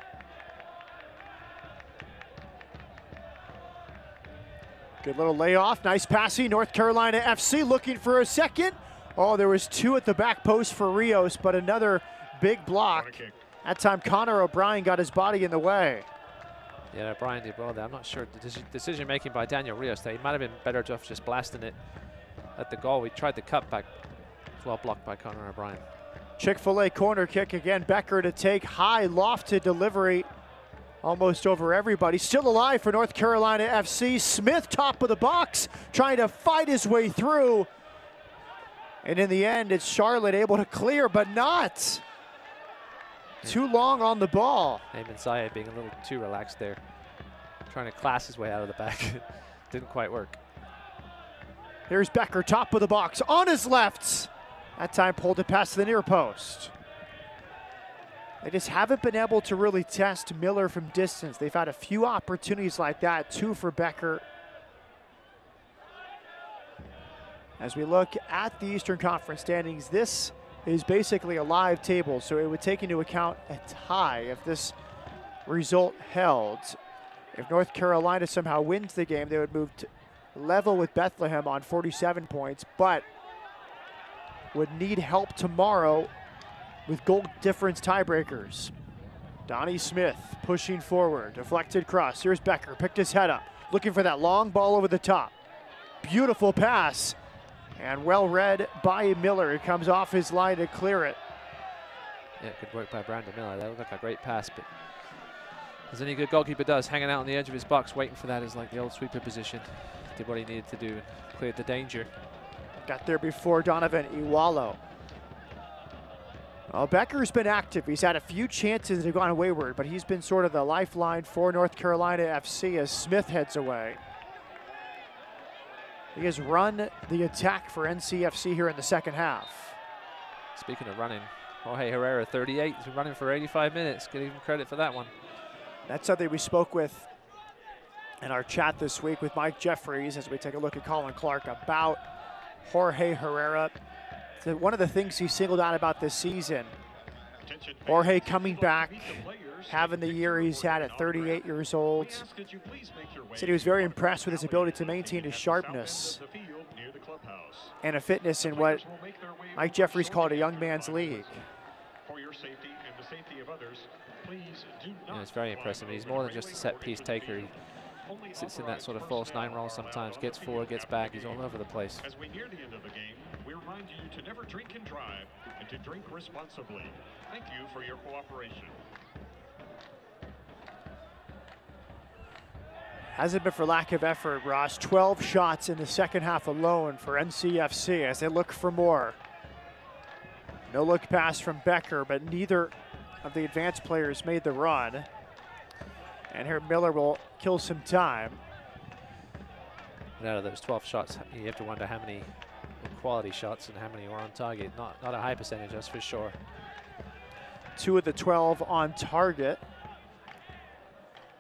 Good little layoff, nice passing. North Carolina FC looking for a second. Oh, there was two at the back post for Rios, but another big block. That time Connor O'Brien got his body in the way. Yeah, O'Brien did well there. I'm not sure the decision making by Daniel Rios there. He might have been better off just blasting it at the goal. We tried the cutback. It's well blocked by Connor O'Brien. Chick-fil-A corner kick again. Becker to take, high lofted delivery. Almost over everybody. Still alive for North Carolina FC. Smith, top of the box, trying to fight his way through. And in the end, it's Charlotte able to clear, but not. Too long on the ball. Eamon Zayed being a little too relaxed there. Trying to class his way out of the back. Didn't quite work. Here's Becker, top of the box, on his left. That time pulled it past the near post. They just haven't been able to really test Miller from distance. They've had a few opportunities like that, two for Becker. As we look at the Eastern Conference standings, this is basically a live table, so it would take into account a tie if this result held. If North Carolina somehow wins the game, they would move to level with Bethlehem on 47 points, but would need help tomorrow with goal difference tiebreakers. Donnie Smith pushing forward, deflected cross. Here's Becker, picked his head up, looking for that long ball over the top. Beautiful pass, and well read by Miller. It comes off his line to clear it. Yeah, good work by Brandon Miller. That looked like a great pass, but as any good goalkeeper does, hanging out on the edge of his box, waiting for that is like the old sweeper position. Did what he needed to do and cleared the danger. Got there before Donovan Iwalo. Well, Becker's been active. He's had a few chances that have gone wayward, but he's been sort of the lifeline for North Carolina FC as Smith heads away. He has run the attack for NCFC here in the second half. Speaking of running, Jorge Herrera, 38. He's been running for 85 minutes. Give him credit for that one. That's something we spoke with in our chat this week with Mike Jeffries as we take a look at Colin Clark about Jorge Herrera. So one of the things he singled out about this season, Jorge coming back, having the year he's had at 38 years old. Said he was very impressed with his ability to maintain his sharpness and a fitness in what Mike Jeffries called a young man's league. Yeah, it's very impressive. He's more than just a set-piece taker. He sits in that sort of false nine role sometimes, gets forward, gets back. He's all over the place. As we near the end of the game, we remind you to never drink and drive and to drink responsibly. Thank you for your cooperation. Hasn't been for lack of effort, Ross. 12 shots in the second half alone for NCFC as they look for more. No look pass from Becker, but neither of the advanced players made the run. And here Miller will kill some time. But out of those 12 shots, you have to wonder how many quality shots and how many were on target. Not a high percentage, that's for sure. 2 of the 12 on target.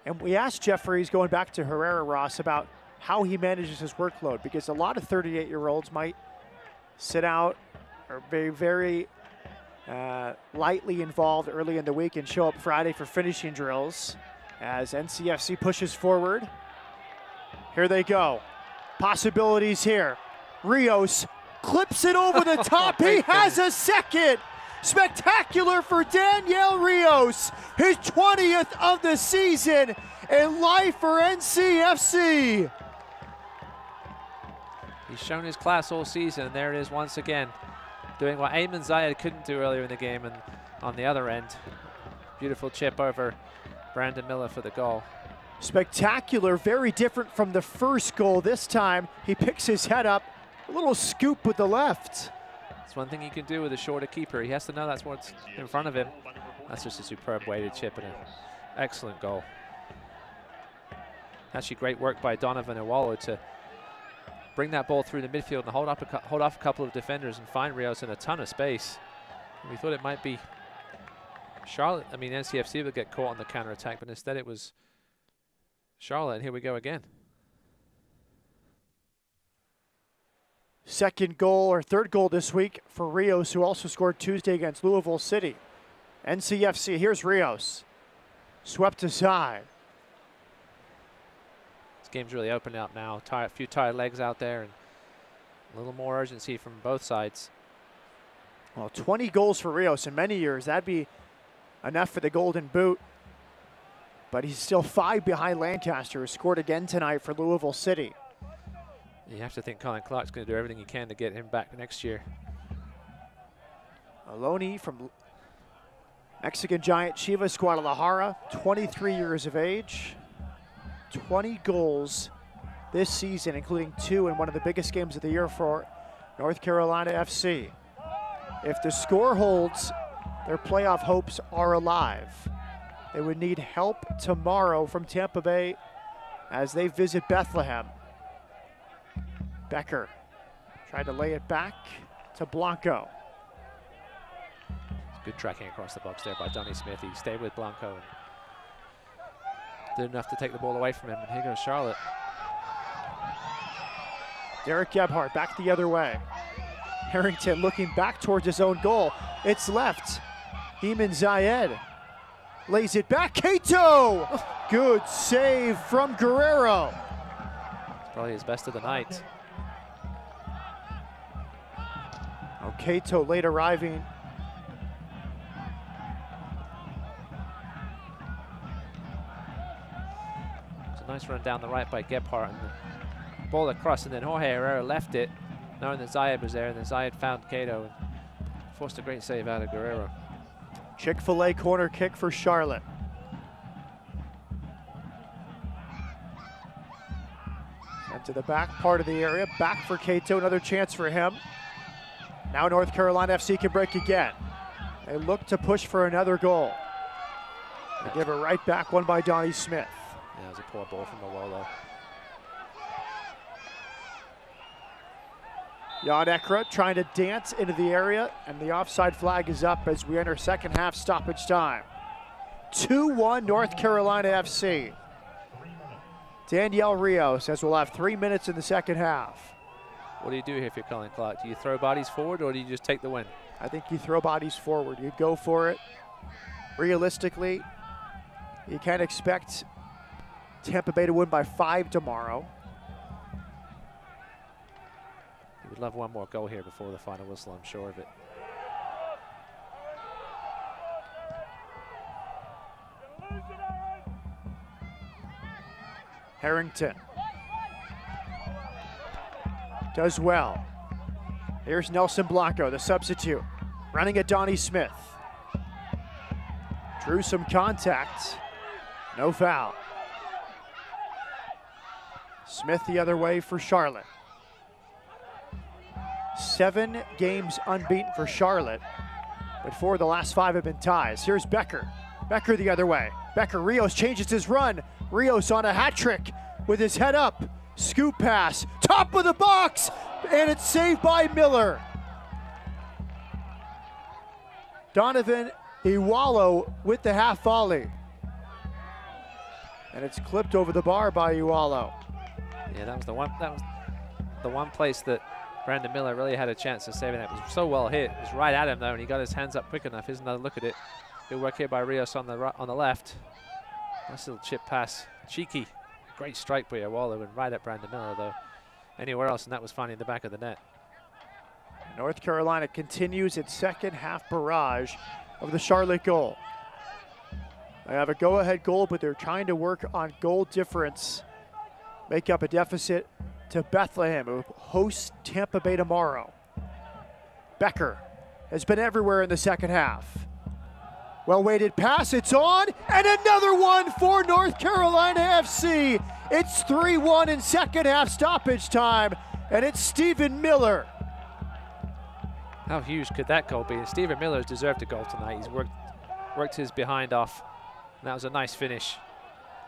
And we asked Jeffries, going back to Herrera, Ross, about how he manages his workload, because a lot of 38-year-olds might sit out or be very lightly involved early in the week and show up Friday for finishing drills. As NCFC pushes forward. Here they go. Possibilities here. Rios clips it over the top. He has a second. Spectacular for Danielle Rios. His 20th of the season and life for NCFC. He's shown his class all season, and there it is once again, doing what Eamon Zayed couldn't do earlier in the game. And on the other end, beautiful chip over Brandon Miller for the goal. Spectacular, very different from the first goal. This time, he picks his head up, a little scoop with the left. It's one thing he can do with a shorter keeper. He has to know that's what's in front of him. That's just a superb weighted chip and an excellent goal. Actually, great work by Donovan Iwalo to bring that ball through the midfield and hold off a couple of defenders and find Rios in a ton of space. We thought it might be NCFC would get caught on the counter-attack, but instead it was Charlotte, and here we go again. Second goal or third goal this week for Rios, who also scored Tuesday against Louisville City. NCFC, here's Rios. Swept aside. This game's really opening up now. A few tired legs out there and a little more urgency from both sides. Well, 20 goals for Rios in many years. That'd be enough for the Golden Boot. But he's still 5 behind Lancaster, who scored again tonight for Louisville City. You have to think Colin Clark's going to do everything he can to get him back next year. Aloni from Mexican giant Chivas Guadalajara, 23 years of age. 20 goals this season, including 2 in one of the biggest games of the year for North Carolina FC. If the score holds, their playoff hopes are alive. They would need help tomorrow from Tampa Bay as they visit Bethlehem. Becker tried to lay it back to Blanco. Good tracking across the box there by Donnie Smith. He stayed with Blanco and did enough to take the ball away from him. And here goes Charlotte. Derek Gebhardt back the other way. Harrington looking back towards his own goal. It's left. Heeman Zayed lays it back. Cato! Good save from Guerrero. It's probably his best of the night. Oh, Cato late arriving. It's a nice run down the right by Gebhardt. And the ball across, and then Jorge Herrera left it, knowing that Zayed was there, and then Zayed found Cato and forced a great save out of Guerrero. Chick-fil-A corner kick for Charlotte. And to the back part of the area, back for Cato, another chance for him. Now North Carolina FC can break again. They look to push for another goal. They give it right back, one by Donnie Smith. Yeah, it was a poor ball from Awolo. Jan Ekra trying to dance into the area, and the offside flag is up as we enter second half stoppage time. 2-1 North Carolina FC. Danielle Rios says we'll have 3 minutes in the second half. What do you do here if you're Colin Clark? Do you throw bodies forward or do you just take the win? I think you throw bodies forward. You go for it. Realistically, you can't expect Tampa Bay to win by 5 tomorrow. You would love one more goal here before the final whistle, I'm sure of it. Harrington does well. Here's Nelson Blanco, the substitute, running at Donnie Smith. Drew some contact, no foul. Smith the other way for Charlotte. 7 games unbeaten for Charlotte, but 4 of the last 5 have been ties. Here's Becker. Becker the other way. Becker, Rios changes his run. Rios on a hat trick with his head up. Scoop pass, top of the box, and it's saved by Miller. Donovan Iwalo with the half volley. And it's clipped over the bar by Iwalo. Yeah, that was the one place that Brandon Miller really had a chance of saving that. It was so well hit. It was right at him though, and he got his hands up quick enough. Here's another look at it. Good work here by Rios on the left. Nice little chip pass. Cheeky. Great strike by Iwalo and right at Brandon Miller though. Anywhere else, and that was finally in the back of the net. North Carolina continues its second half barrage of the Charlotte goal. They have a go-ahead goal, but they're trying to work on goal difference, make up a deficit to Bethlehem, who hosts Tampa Bay tomorrow. Becker has been everywhere in the second half. Well-weighted pass, it's on, and another one for North Carolina FC. It's 3-1 in second half stoppage time, and it's Stephen Miller. How huge could that goal be? And Stephen Miller's deserved a goal tonight. He's worked his behind off, and that was a nice finish.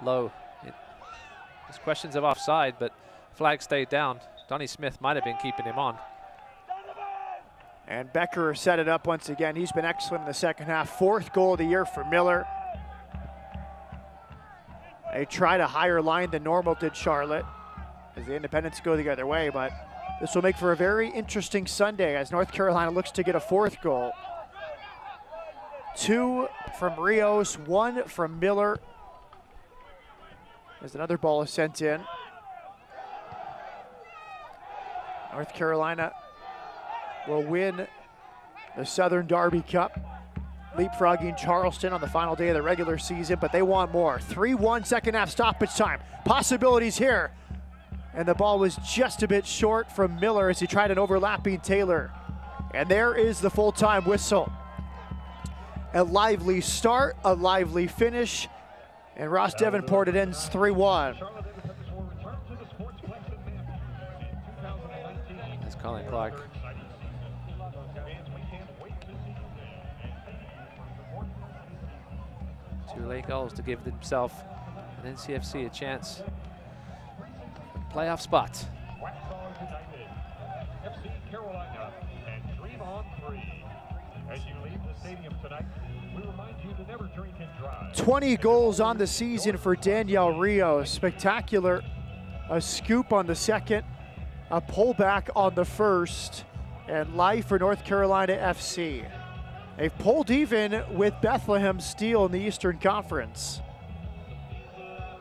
Low. There's questions of offside, but flag stayed down. Donnie Smith might have been keeping him on. And Becker set it up once again. He's been excellent in the second half. 4th goal of the year for Miller. They tried a higher line than normal, did Charlotte, as the Independents go the other way, but this will make for a very interesting Sunday as North Carolina looks to get a fourth goal. 2 from Rios, 1 from Miller. As another ball is sent in. North Carolina will win the Southern Derby Cup, leapfrogging Charleston on the final day of the regular season, but they want more. 3-1 second half stoppage time. Possibilities here. And the ball was just a bit short from Miller as he tried an overlapping Taylor. And there is the full-time whistle. A lively start, a lively finish, and Ross Davenport, it ends 3-1. That's Colin Clark. 2 late goals to give himself and NCFC a chance. Playoff spot. FC Carolina and Dream on 3. As you leave the stadium tonight, we remind you to never drink and drive. 20 goals on the season for Danielle Rios. Spectacular. A scoop on the second, a pullback on the first, and life for North Carolina FC. They've pulled even with Bethlehem Steel in the Eastern Conference.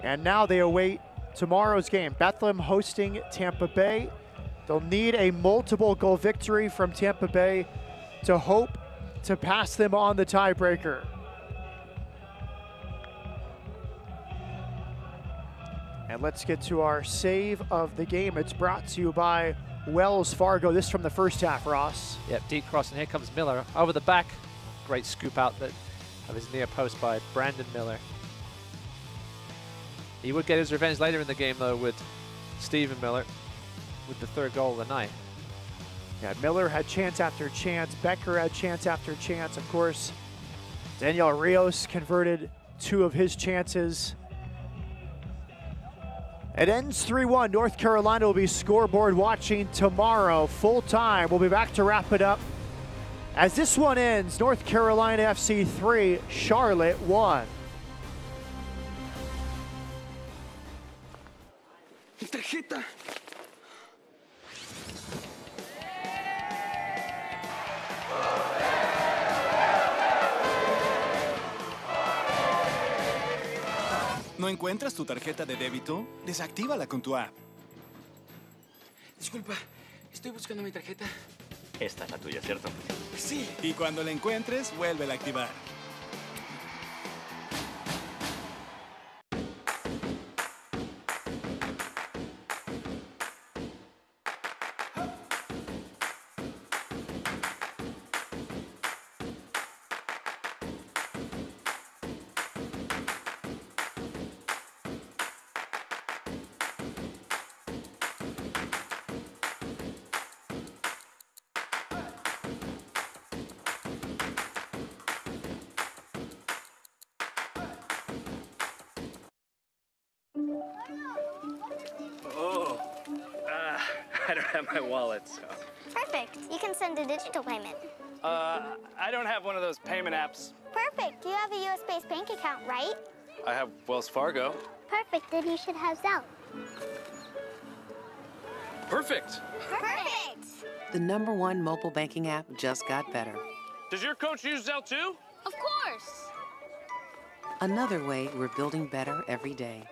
And now they await tomorrow's game. Bethlehem hosting Tampa Bay. They'll need a multiple goal victory from Tampa Bay to hope to pass them on the tiebreaker. And let's get to our save of the game. It's brought to you by Wells Fargo. This from the first half, Ross. Yep, deep cross, and here comes Miller over the back. Great scoop out of his near post by Brandon Miller. He would get his revenge later in the game, though, with Stephen Miller with the 3rd goal of the night. Yeah, Miller had chance after chance. Becker had chance after chance. Of course, Daniel Rios converted 2 of his chances. It ends 3-1. North Carolina will be scoreboard watching tomorrow, full time. We'll be back to wrap it up. As this one ends, North Carolina FC 3, Charlotte 1. Tarjeta. ¿No encuentras tu tarjeta de débito? Desactívala con tu app. Disculpa, estoy buscando mi tarjeta. Esta es la tuya, ¿cierto? Sí. Y cuando la encuentres, vuélvela a activar. I don't have my wallet, so. Perfect. You can send a digital payment. I don't have one of those payment apps. Perfect. You have a US-based bank account, right? I have Wells Fargo. Perfect. Then you should have Zelle. Perfect. Perfect. The #1 mobile banking app just got better. Does your coach use Zelle too? Of course. Another way we're building better every day.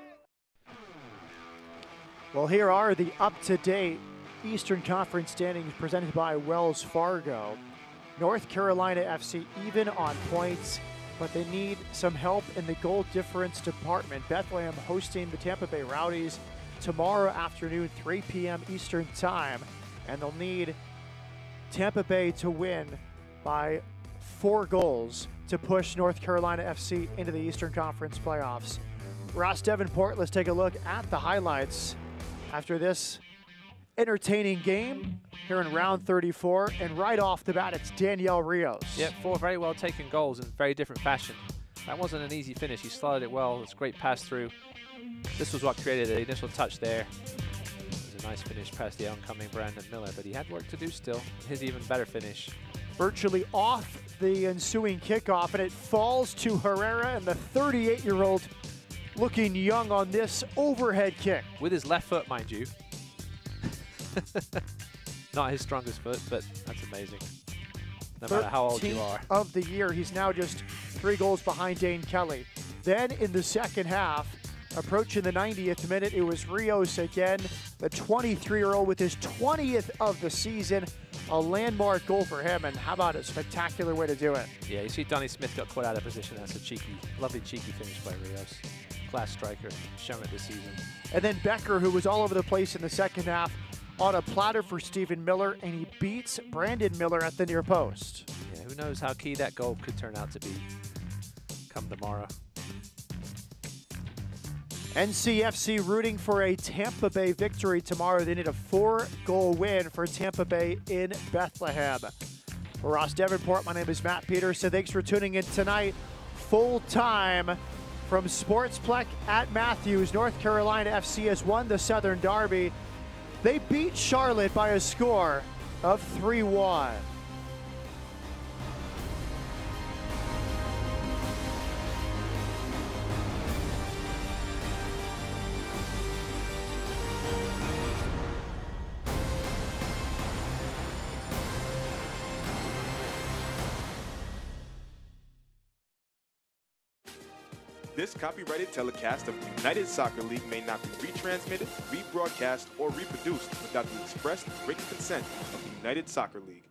Well, here are the up-to-date Eastern Conference standings presented by Wells Fargo. North Carolina FC even on points, but they need some help in the goal difference department. Bethlehem hosting the Tampa Bay Rowdies tomorrow afternoon, 3 p.m. Eastern Time, and they'll need Tampa Bay to win by 4 goals to push North Carolina FC into the Eastern Conference playoffs. Ross Davenport, let's take a look at the highlights after this entertaining game here in round 34, and right off the bat, it's Danielle Rios. Yep, 4 very well taken goals in very different fashion. That wasn't an easy finish. He slotted it well. It's a great pass through. This was what created the initial touch there. It was a nice finish past the oncoming Brandon Miller, but he had work to do still. His even better finish. Virtually off the ensuing kickoff, and it falls to Herrera, and the 38-year-old looking young on this overhead kick. With his left foot, mind you. Not his strongest foot, but that's amazing. No matter how old you are. Of the year, he's now just 3 goals behind Dane Kelly. Then in the second half, approaching the 90th minute, it was Rios again, the 23-year-old with his 20th of the season. A landmark goal for him, and how about a spectacular way to do it? Yeah, you see Donnie Smith got caught out of position. That's a cheeky, lovely cheeky finish by Rios. Class striker, shown it this season. And then Becker, who was all over the place in the second half, on a platter for Stephen Miller, and he beats Brandon Miller at the near post. Yeah, who knows how key that goal could turn out to be come tomorrow. NCFC rooting for a Tampa Bay victory tomorrow. They need a 4-goal win for Tampa Bay in Bethlehem. For Ross Davenport, my name is Matt Peterson. Thanks for tuning in tonight. Full time from Sportsplex at Matthews. North Carolina FC has won the Southern Derby. They beat Charlotte by a score of 3-1. This copyrighted telecast of the United Soccer League may not be retransmitted, rebroadcast, or reproduced without the express written consent of the United Soccer League.